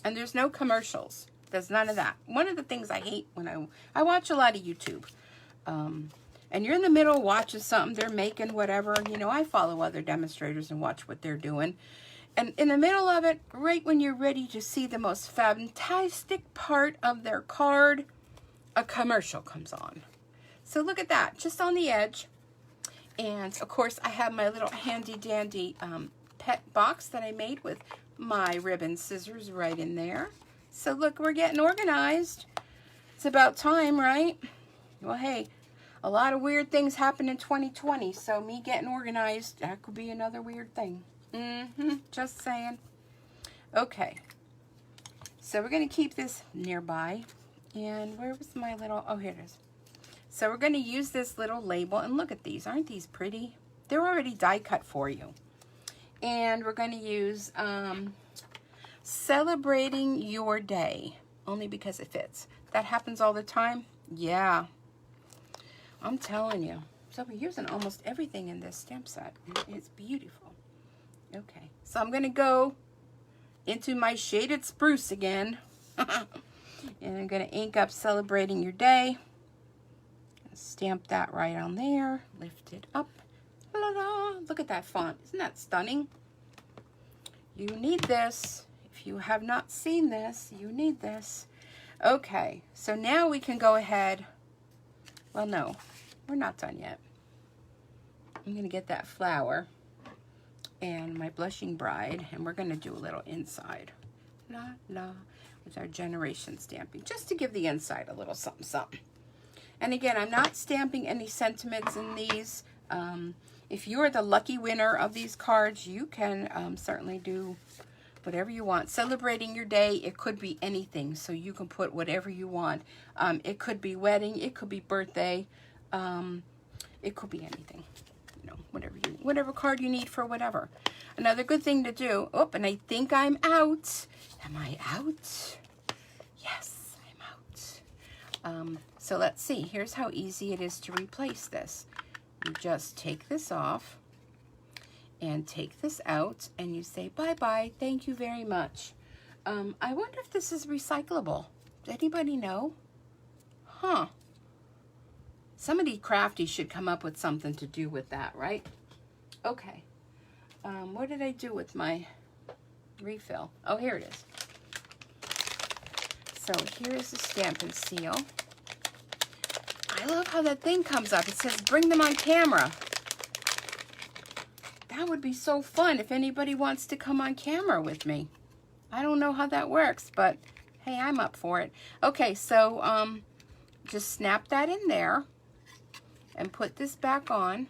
And there's no commercials. There's none of that. One of the things I hate when I watch a lot of YouTube. And you're in the middle watching something, they're making whatever. You know, I follow other demonstrators and watch what they're doing. And in the middle of it, right when you're ready to see the most fantastic part of their card, a commercial comes on. So look at that, just on the edge. And of course, I have my little handy dandy pet box that I made with my ribbon scissors right in there. So look, we're getting organized. It's about time, right? Well, hey, a lot of weird things happen in 2020, so me getting organized, that could be another weird thing. Just saying. Okay, so we're going to keep this nearby. And where was my little, oh, here it is. So we're going to use this little label, and look at these. Aren't these pretty? They're already die cut for you. And we're going to use Celebrating Your Day, only because it fits. That happens all the time? Yeah. I'm telling you. So we're using almost everything in this stamp set. It's beautiful. Okay, so I'm going to go into my shaded spruce again. And I'm going to ink up Celebrating Your Day. Stamp that right on there. Lift it up. La -la. Look at that font. Isn't that stunning? You need this. If you have not seen this, you need this. Okay, so now we can go ahead. Well, no, we're not done yet. I'm going to get that flower and my blushing bride, and we're going to do a little inside. La la, with our generation stamping, just to give the inside a little something something. And again, I'm not stamping any sentiments in these. If you're the lucky winner of these cards, you can certainly do whatever you want. Celebrating Your Day, it could be anything, so you can put whatever you want. It could be wedding, it could be birthday, it could be anything. You know, whatever card you need for whatever. Another good thing to do. Oh, and I think I'm out. Am I out? Yes, I'm out. So let's see. Here's how easy it is to replace this. You just take this off and take this out, and you say, bye-bye, thank you very much. I wonder if this is recyclable. Does anybody know? Huh. Somebody crafty should come up with something to do with that, right? Okay. What did I do with my refill? Oh, here it is. So here's the Stampin' seal. I love how that thing comes up. It says, bring them on camera. That would be so fun if anybody wants to come on camera with me. I don't know how that works, but hey, I'm up for it. Okay, so just snap that in there and put this back on.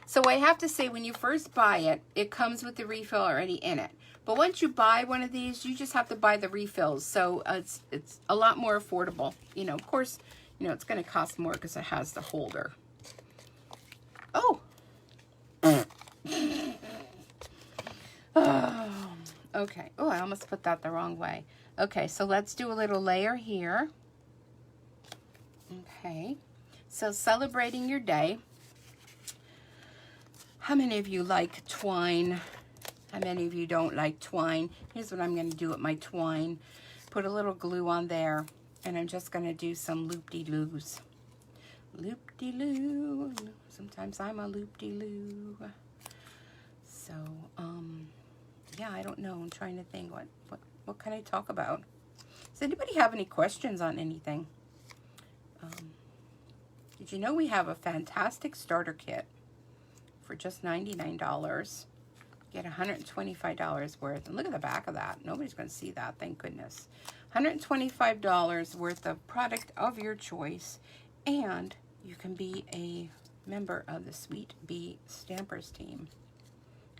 So I have to say, when you first buy it, it comes with the refill already in it. But once you buy one of these, you just have to buy the refills. So it's a lot more affordable. You know, of course, you know, it's going to cost more because it has the holder. Oh. Oh. Okay. Oh, I almost put that the wrong way. Okay, so let's do a little layer here. Okay. So Celebrating Your Day. How many of you like twine? How many of you don't like twine? Here's what I'm going to do with my twine. Put a little glue on there, and I'm just going to do some loop-de-loos. Loop-de-loo. Sometimes I'm a loop-de-loo. So, yeah, I don't know. I'm trying to think what can I talk about. Does anybody have any questions on anything? Did you know we have a fantastic starter kit for just $99? Get $125 worth. And look at the back of that. Nobody's going to see that, thank goodness. $125 worth of product of your choice. And you can be a member of the Sweet Bee Stampers team.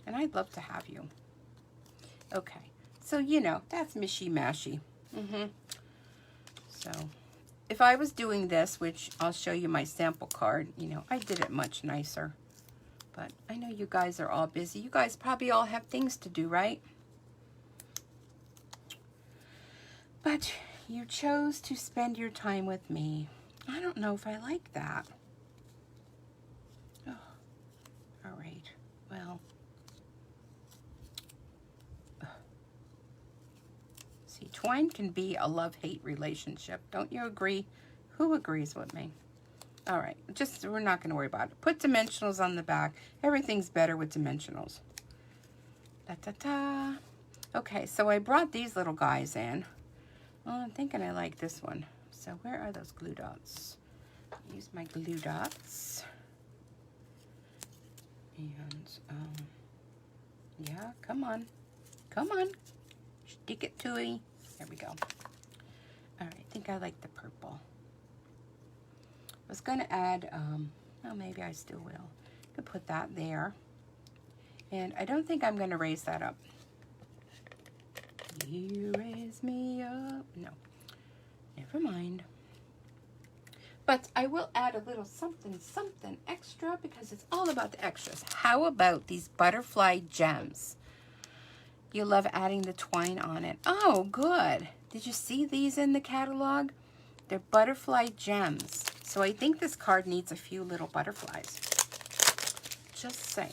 And I'd love to have you. Okay. So, you know, that's mishy-mashy. So, if I was doing this, which I'll show you my sample card, you know, I did it much nicer. But I know you guys are all busy. You guys probably all have things to do, right? But you chose to spend your time with me. I don't know if I like that. Oh. All right, well, see, twine can be a love-hate relationship. Don't you agree? Who agrees with me? All right, just, we're not going to worry about it. Put dimensionals on the back. Everything's better with dimensionals. Da-da-da. Okay, so I brought these little guys in. Oh, I'm thinking I like this one. So where are those glue dots? Use my glue dots. And, yeah, come on. Come on. Stick it to me. There we go. All right, I think I like the purple. I was going to add, oh, maybe I still will. Could put that there. And I don't think I'm going to raise that up. You raise me up. No, never mind. But I will add a little something extra because it's all about the extras. How about these butterfly gems? You love adding the twine on it. Oh, good. Did you see these in the catalog? They're butterfly gems. So I think this card needs a few little butterflies. Just saying.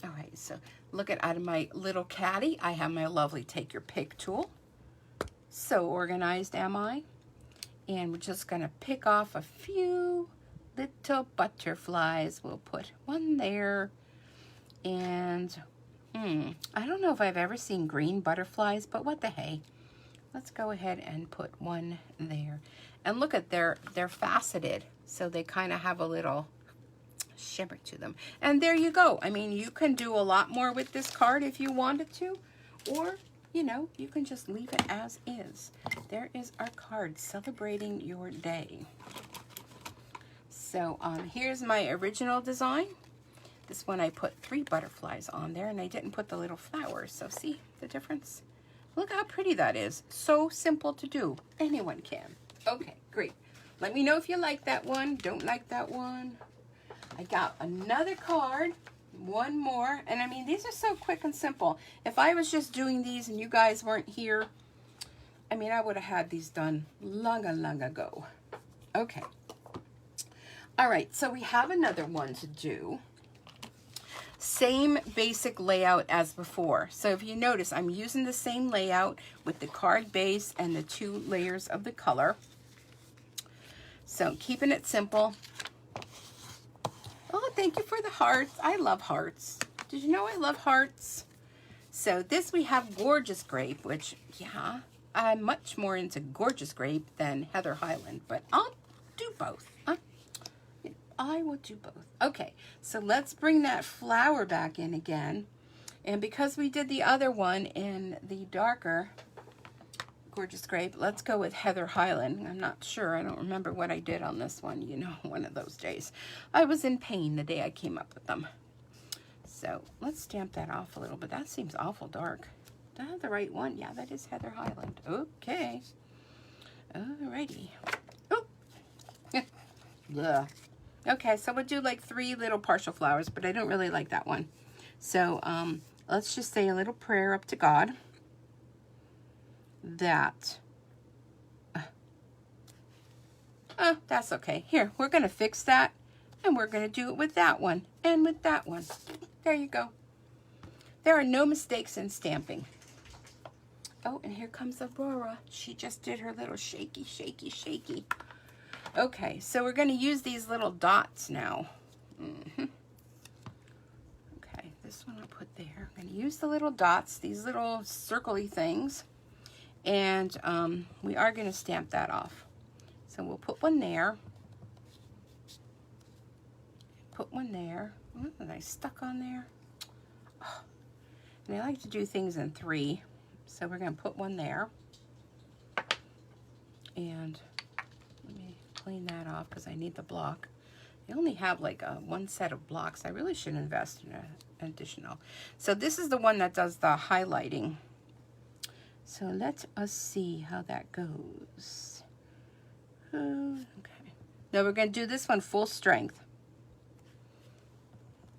All right, so look at out of my little caddy, I have my lovely Take Your Pick tool. So organized am I. And we're just gonna pick off a few little butterflies. We'll put one there. And I don't know if I've ever seen green butterflies, but what the hey. Let's go ahead and put one there. And look at they're faceted, so they kind of have a little shimmer to them. And there you go. I mean, you can do a lot more with this card if you wanted to, or you know, you can just leave it as is. There is our card celebrating your day. So here's my original design. This one I put 3 butterflies on there, and I didn't put the little flowers. So see the difference? Look how pretty that is. So simple to do. Anyone can. Okay, great. Let me know if you like that one. Don't like that one. I got another card. One more. And I mean, these are so quick and simple. If I was just doing these and you guys weren't here, I mean, I would have had these done long ago. Okay. All right, so we have another one to do. Same basic layout as before. So if you notice, I'm using the same layout with the card base and the 2 layers of the color. So keeping it simple. Oh, thank you for the hearts. I love hearts. Did you know I love hearts? So this we have Gorgeous Grape, which, yeah, I'm much more into Gorgeous Grape than Heather Highland, but I'll do both. I will do both. Okay, so let's bring that flower back in again. And because we did the other one in the darker Gorgeous Grape, let's go with Heather Highland. I'm not sure. I don't remember what I did on this one. You know, one of those days. I was in pain the day I came up with them. So let's stamp that off a little bit. That seems awful dark. Do I have the right one? Yeah, that is Heather Highland. Okay. Alrighty. Oh. Yeah. Okay, so we'll do like 3 little partial flowers, but I don't really like that one. So let's just say a little prayer up to God that, that's okay. Here, we're going to fix that, and we're going to do it with that one and with that one. There you go. There are no mistakes in stamping. Oh, and here comes Aurora. She just did her little shaky, shaky, shaky. Okay, so we're going to use these little dots now. Okay, this one I'll put there. I'm going to use the little dots, these little circly things, and we are going to stamp that off. So we'll put one there. Put one there. Oh, was I stuck on there? Oh. And I like to do things in 3, so we're going to put one there. And let me clean that off because I need the block. I only have like one set of blocks. I really should invest in an additional. So this is the one that does the highlighting. So let us see how that goes. Okay. Now we're going to do this one full strength.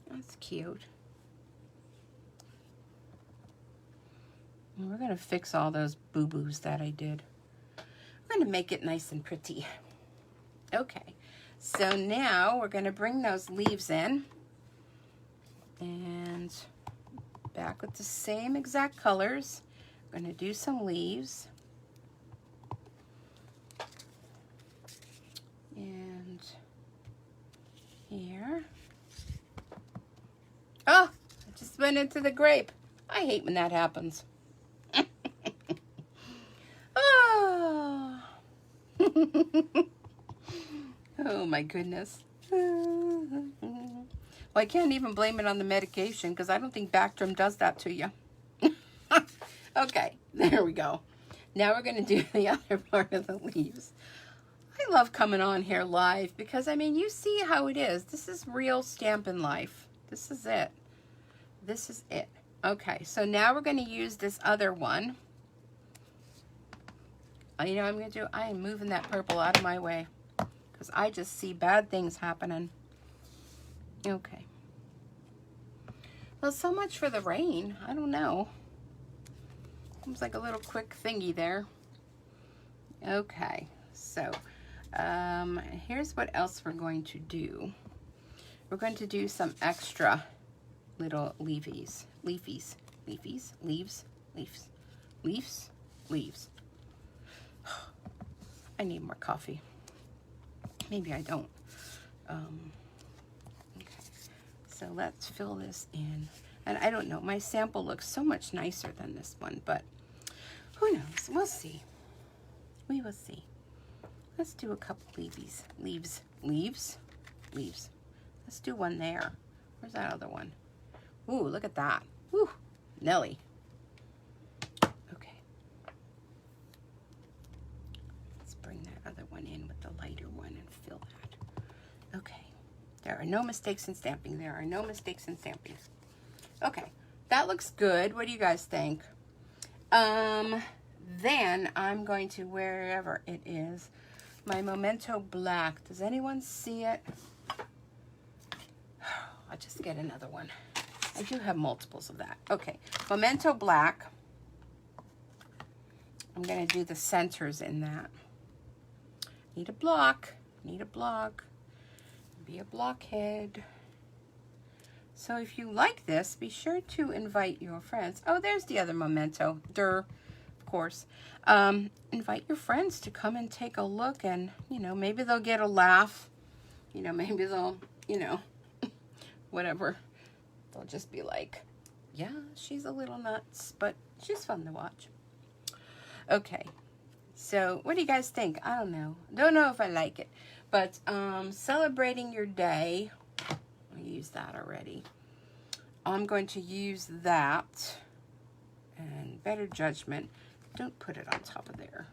That's cute. And we're going to fix all those boo-boos that I did. We're going to make it nice and pretty. Okay, so now we're going to bring those leaves in. And back with the same exact colors. I'm going to do some leaves. And here. Oh, I just went into the grape. I hate when that happens. Oh. Oh my goodness. Well, I can't even blame it on the medication because I don't think Bactrim does that to you. Okay, there we go. Now we're going to do the other part of the leaves. I love coming on here live because, I mean, you see how it is. This is real Stampin' life. This is it. This is it. Okay, so now we're going to use this other one. You know what I'm going to do? I am moving that purple out of my way because I just see bad things happening. Okay. Well, so much for the rain. I don't know. Seems like a little quick thingy there. Okay, so here's what else we're going to do. We're going to do some extra little leaves. I need more coffee. Maybe I don't. Okay, so let's fill this in. And I don't know, my sample looks so much nicer than this one, but who knows? We'll see. We will see. Let's do a couple leaves. Let's do one there. Where's that other one? Ooh, look at that. Ooh, Nelly. Okay. Let's bring that other one in with the lighter one and fill that. Okay. There are no mistakes in stamping. There are no mistakes in stamping. Okay, that looks good. What do you guys think? Then I'm going to, wherever it is, my Memento Black. Does anyone see it? I'll just get another one. I do have multiples of that. Okay, Memento Black. I'm going to do the centers in that. Need a block. Need a block. Be a blockhead. So if you like this, be sure to invite your friends. Oh, there's the other Memento. Of course. Invite your friends to come and take a look, and, you know, maybe they'll get a laugh. You know, maybe they'll, you know, whatever. They'll just be like, yeah, she's a little nuts, but she's fun to watch. Okay. So what do you guys think? I don't know. Don't know if I like it. But celebrating your day. I used that already. I'm going to use that and Better Judgment. Don't put it on top of there.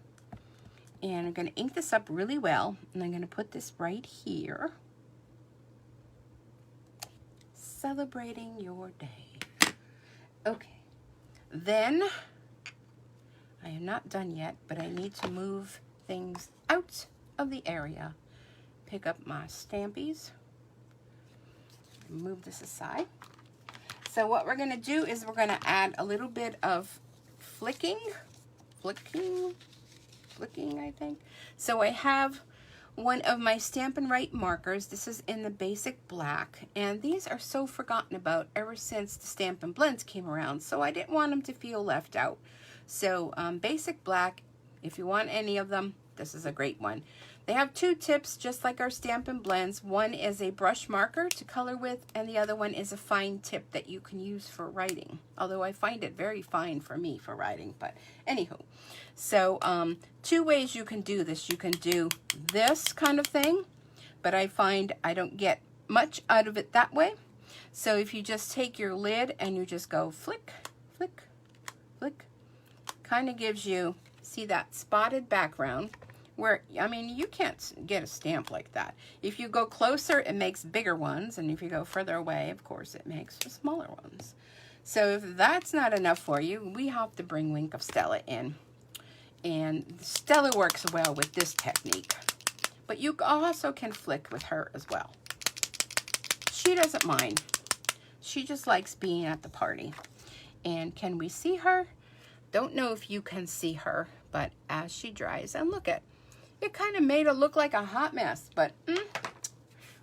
And I'm going to ink this up really well, and I'm going to put this right here. Celebrating your day. Okay. Then I am not done yet, but I need to move things out of the area. Pick up my Stampies. Move this aside. So what we're going to do is we're going to add a little bit of flicking, I think. So I have one of my Stampin' Right markers. This is in the basic black, and these are so forgotten about ever since the Stampin' Blends came around, so I didn't want them to feel left out. So basic black, if you want any of them, this is a great one. They have two tips, just like our Stampin' Blends. One is a brush marker to color with, and the other one is a fine tip that you can use for writing. Although I find it very fine for me for writing, but anywho. So two ways you can do this. You can do this kind of thing, but I find I don't get much out of it that way. So if you just take your lid and you just go flick, flick, flick, kind of gives you, see that spotted background? Where, I mean, you can't get a stamp like that. If you go closer, it makes bigger ones. And if you go further away, of course, it makes smaller ones. So if that's not enough for you, we have to bring Wink of Stella in. And Stella works well with this technique. But you also can flick with her as well. She doesn't mind. She just likes being at the party. And can we see her? Don't know if you can see her, but as she dries, and look at, it kind of made it look like a hot mess, but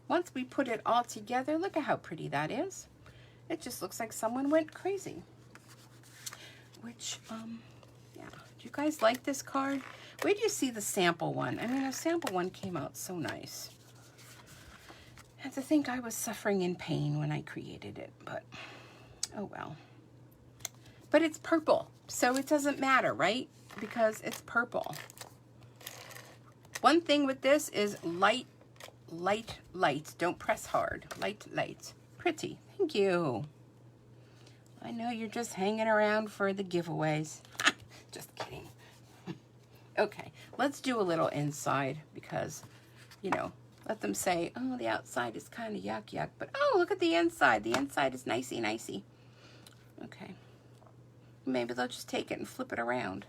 once we put it all together, look at how pretty that is. It just looks like someone went crazy. Which, yeah. Do you guys like this card? Where do you see the sample one? I mean, the sample one came out so nice. I have to think I was suffering in pain when I created it, but oh well. But it's purple, so it doesn't matter, right? Because it's purple. One thing with this is light, light, light. Don't press hard. Light, light. Pretty. Thank you. I know you're just hanging around for the giveaways. Just kidding. Okay, let's do a little inside because, you know, let them say, oh, the outside is kind of yuck, yuck. But, oh, look at the inside. The inside is nicey, nicey. Okay. Maybe they'll just take it and flip it around.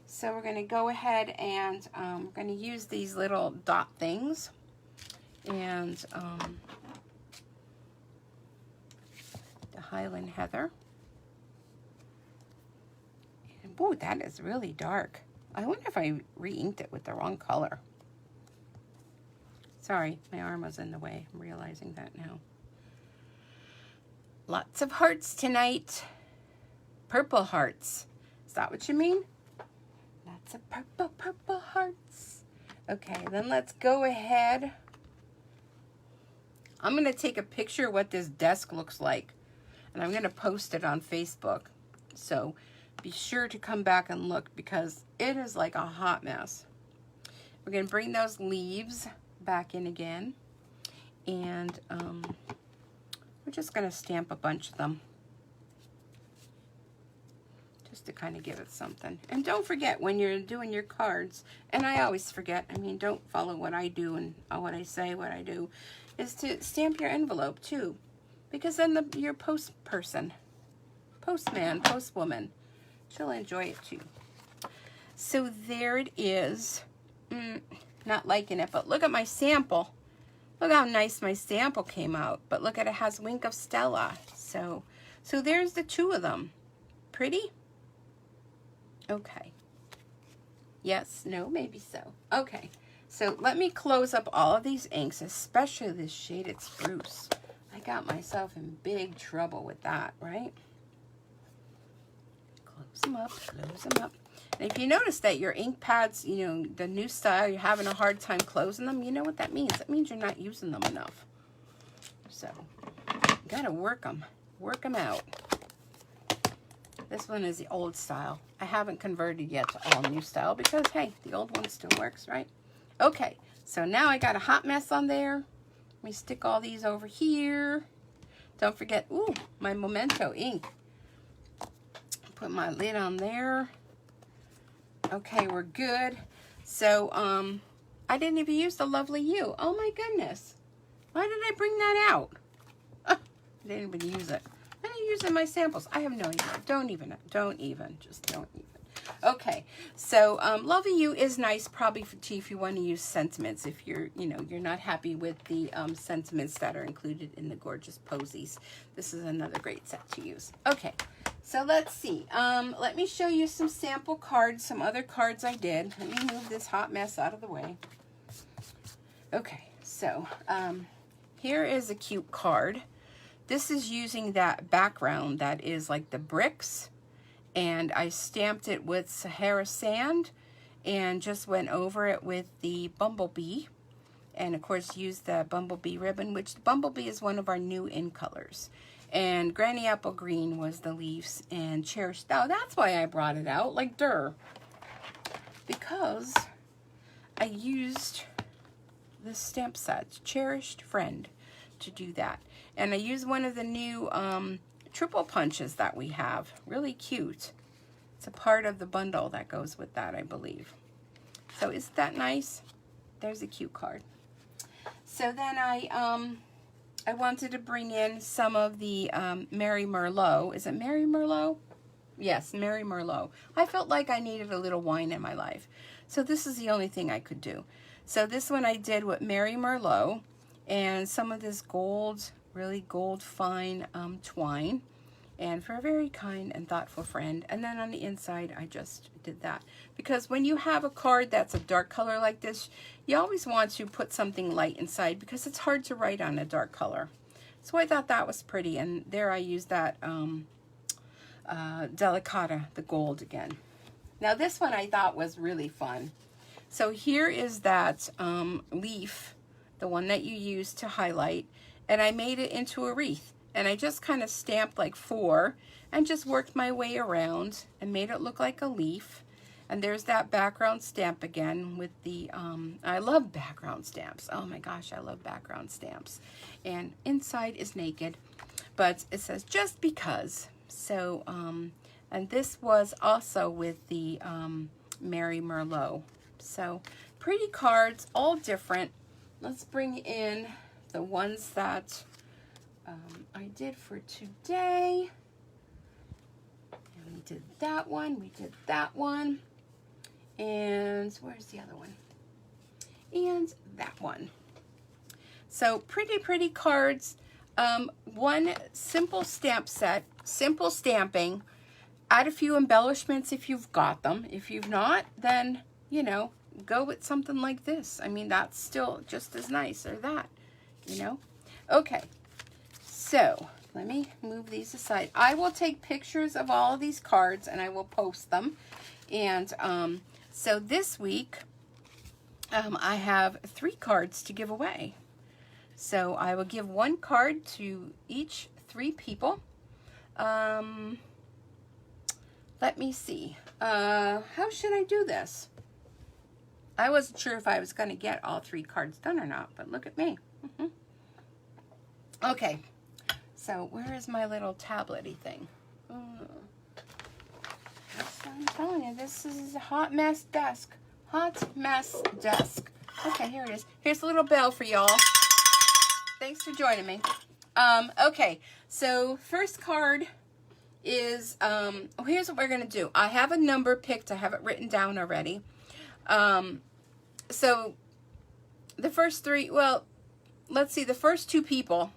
So we're going to go ahead and we're going to use these little dot things. And the Highland Heather. And, ooh, that is really dark. I wonder if I re-inked it with the wrong color. Sorry, my arm was in the way. I'm realizing that now. Lots of hearts tonight. Purple hearts. Is that what you mean? Lots of purple, purple hearts. Okay, then let's go ahead. I'm going to take a picture of what this desk looks like. And I'm going to post it on Facebook. So be sure to come back and look because it is like a hot mess. We're going to bring those leaves back in again. And we're just going to stamp a bunch of them. Just to kind of give it something. And don't forget when you're doing your cards, and I always forget, I mean, don't follow what I do and what I say, what I do, is to stamp your envelope too. Because then your postman, postwoman, she'll enjoy it too. So there it is. Not liking it, but look at my sample. Look how nice my sample came out. But look at it has Wink of Stella. So there's the two of them. Pretty? Okay. Yes, no, maybe so. Okay. So let me close up all of these inks, especially this shaded Spruce. I got myself in big trouble with that, right? Close them up, close them up. And if you notice that your ink pads, you know, the new style, you're having a hard time closing them, you know what that means? That means you're not using them enough. So, you gotta work them out. This one is the old style. I haven't converted yet to all new style because, hey, the old one still works, right? Okay, so now I got a hot mess on there. Let me stick all these over here. Don't forget, ooh, my Memento ink. Put my lid on there. Okay, we're good. So, I didn't even use the Lovely You. Oh my goodness. Why did I bring that out? I didn't even use it. I didn't use it in my samples. I have no idea. Don't even. Just don't even. Okay, so Lovely You is nice probably if you want to use sentiments. If you're not happy with the sentiments that are included in the gorgeous Posies. This is another great set to use. Okay, so let's see. Let me show you some sample cards, some other cards I did. Let me move this hot mess out of the way. Okay, so here is a cute card. This is using that background that is like the bricks. And I stamped it with Sahara Sand and just went over it with the Bumblebee. And of course used the Bumblebee ribbon, which the Bumblebee is one of our new in colors. And Granny Apple Green was the leaves and Cherished. Oh, that's why I brought it out, like durr. Because I used this stamp set, Cherished Friend, to do that. And I used one of the new triple punches that we have. Really cute. It's a part of the bundle that goes with that, I believe. So isn't that nice? There's a cute card. So then I wanted to bring in some of the Mary Merlot. Is it Mary Merlot? Yes, Mary Merlot. I felt like I needed a little wine in my life. So this is the only thing I could do. So this one I did with Mary Merlot and some of this gold, really gold fine twine, and for a very kind and thoughtful friend. And then on the inside I just did that because when you have a card that's a dark color like this, you always want to put something light inside because it's hard to write on a dark color. So I thought that was pretty, and there I used that Delicata, the gold again. Now this one I thought was really fun. So here is that leaf, the one that you use to highlight, and I made it into a wreath. And I just kind of stamped like 4 and just worked my way around and made it look like a leaf. And there's that background stamp again with the, I love background stamps. Oh my gosh, I love background stamps. And inside is naked, but it says just because. So, and this was also with the Mary Merlot. So pretty cards, all different. Let's bring in the ones that I did for today. And we did that one, we did that one. And where's the other one? And that one. So pretty cards. One simple stamp set, simple stamping. Add a few embellishments if you've got them. If you've not, then, you know, go with something like this. I mean, that's still just as nice, or that, you know. Okay, so let me move these aside. I will take pictures of all of these cards and I will post them. And so this week, I have 3 cards to give away. So I will give 1 card to each 3 people. Let me see. How should I do this? I wasn't sure if I was going to get all 3 cards done or not, but look at me. Okay, so where is my little tablet-y thing? I'm telling you, this is a hot mess desk. Hot mess desk. Okay, here it is. Here's a little bell for y'all. Thanks for joining me. Okay, so first card is, here's what we're going to do. I have a number picked. I have it written down already. So the first 3, well, let's see, the first 2 people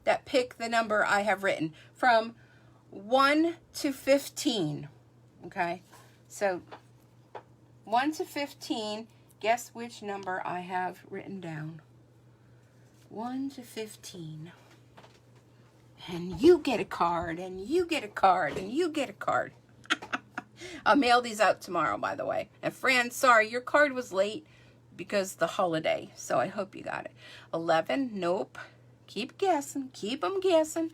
that pick the number I have written from 1 to 15. Okay, so 1 to 15, guess which number I have written down. 1 to 15. And you get a card, and you get a card, and you get a card. I'll mail these out tomorrow, by the way. And Fran, sorry, your card was late because the holiday, so I hope you got it. 11, nope. Keep guessing, keep them guessing,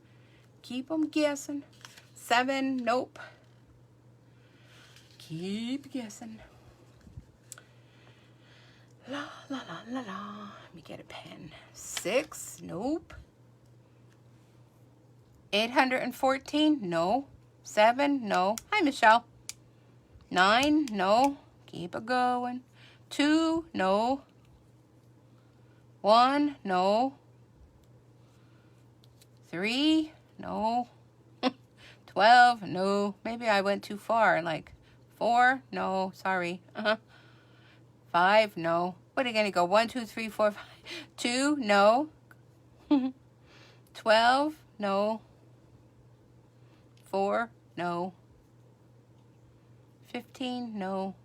keep them guessing. 7, nope. Keep guessing. La, la, la, la, la. Let me get a pen. 6, nope. 814, no. 7, no. Hi, Michelle. 9, no. Keep it going. 2, no. 1, no. 3, no. 12, no. Maybe I went too far. Like 4, no. Sorry. 5, no. What are you going to go? 1, 2, 3, 4, 5. 2, no. 12, no. 4, no. 15, no.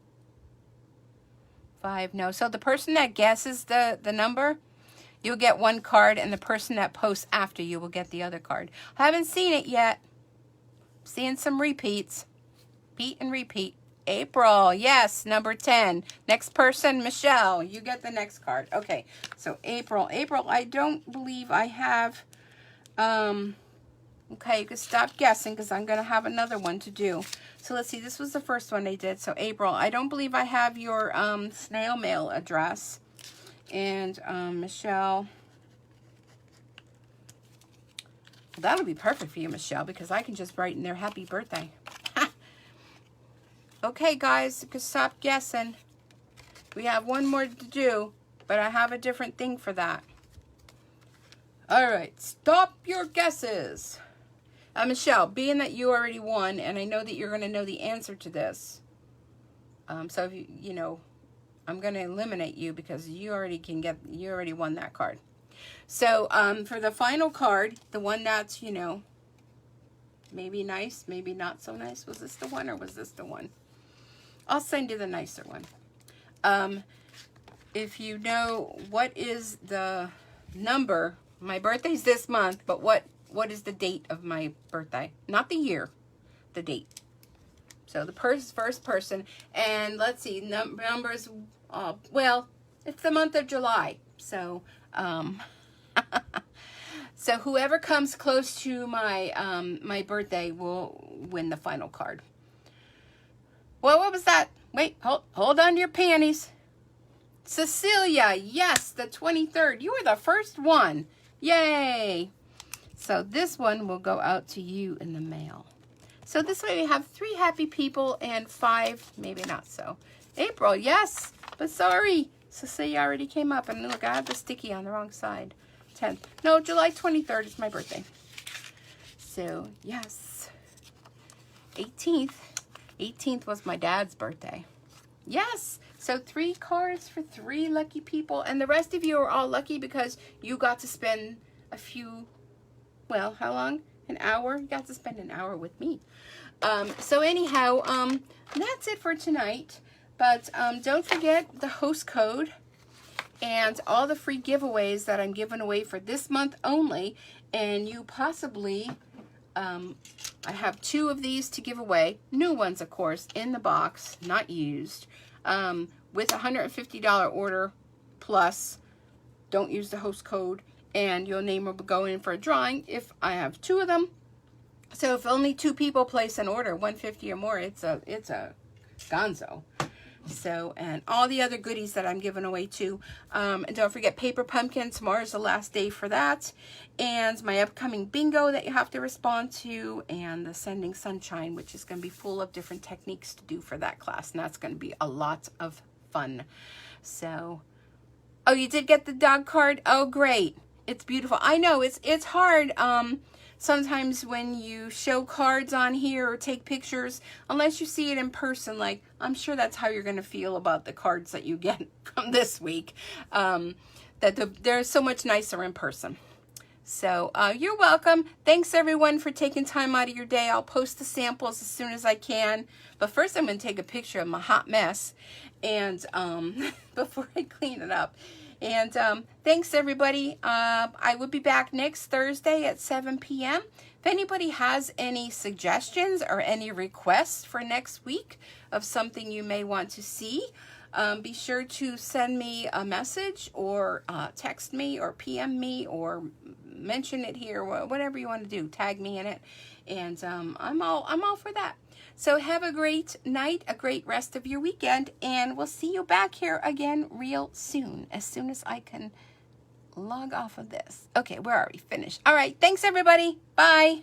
5, no. So the person that guesses the number, you'll get 1 card, and the person that posts after you will get the other card. I haven't seen it yet. Seeing some repeats. Repeat and repeat. April, yes, number 10. Next person, Michelle, you get the next card. Okay, so April, I don't believe I have, okay, you can stop guessing because I'm going to have another one to do. So let's see, this was the first one I did. So April, I don't believe I have your snail mail address. And Michelle, that'll be perfect for you, Michelle, because I can just write in there happy birthday. Okay, guys, you can stop guessing. We have one more to do, but I have a different thing for that. All right, stop your guesses. Michelle, being that you already won, and I know that you're going to know the answer to this, so if you know, I'm going to eliminate you because you already won that card. So for the final card, the one that's, you know, maybe nice, maybe not so nice. Was this the one or was this the one? I'll send you the nicer one. If you know what is the number My birthday's this month, but what is the date of my birthday? Not the year, the date. So the first person, and let's see, numbers, well, it's the month of July. So, so whoever comes close to my, my birthday will win the final card. Well, what was that? Wait, hold on to your panties. Cecilia, yes, the 23rd. You were the first one. Yay. So this one will go out to you in the mail. So this way we have 3 happy people and 5, maybe not so. April, yes, but sorry. Cecilia already came up. And look, I have the sticky on the wrong side. 10th. No, July 23rd is my birthday. So, yes. 18th. 18th was my dad's birthday. Yes. So 3 cards for 3 lucky people. And the rest of you are all lucky because you got to spend a few, well, how long? An hour? You got to spend an hour with me. So anyhow, that's it for tonight. But don't forget the host code and all the free giveaways that I'm giving away for this month only. And you possibly, I have 2 of these to give away. New ones, of course, in the box, not used. With a $150 order plus, don't use the host code. And your name will go in for a drawing if I have 2 of them. So if only 2 people place an order, $150 or more, it's a gonzo. So, and all the other goodies that I'm giving away too. And don't forget Paper Pumpkin. Tomorrow's the last day for that. And my upcoming bingo that you have to respond to. And the Sending Sunshine, which is going to be full of different techniques to do for that class. And that's going to be a lot of fun. So, oh, you did get the dog card? Oh, great. It's beautiful. I know it's hard sometimes when you show cards on here or take pictures, unless you see it in person. Like, I'm sure that's how you're going to feel about the cards that you get from this week. They're so much nicer in person. So you're welcome. Thanks everyone for taking time out of your day. I'll post the samples as soon as I can. But first I'm going to take a picture of my hot mess and before I clean it up. And thanks everybody. I will be back next Thursday at 7 p.m. If anybody has any suggestions or any requests for next week of something you may want to see, be sure to send me a message or text me or PM me or mention it here, whatever you want to do. Tag me in it, and I'm all for that. So have a great night, a great rest of your weekend, and we'll see you back here again real soon as I can log off of this. Okay, we're already finished. All right, thanks everybody. Bye.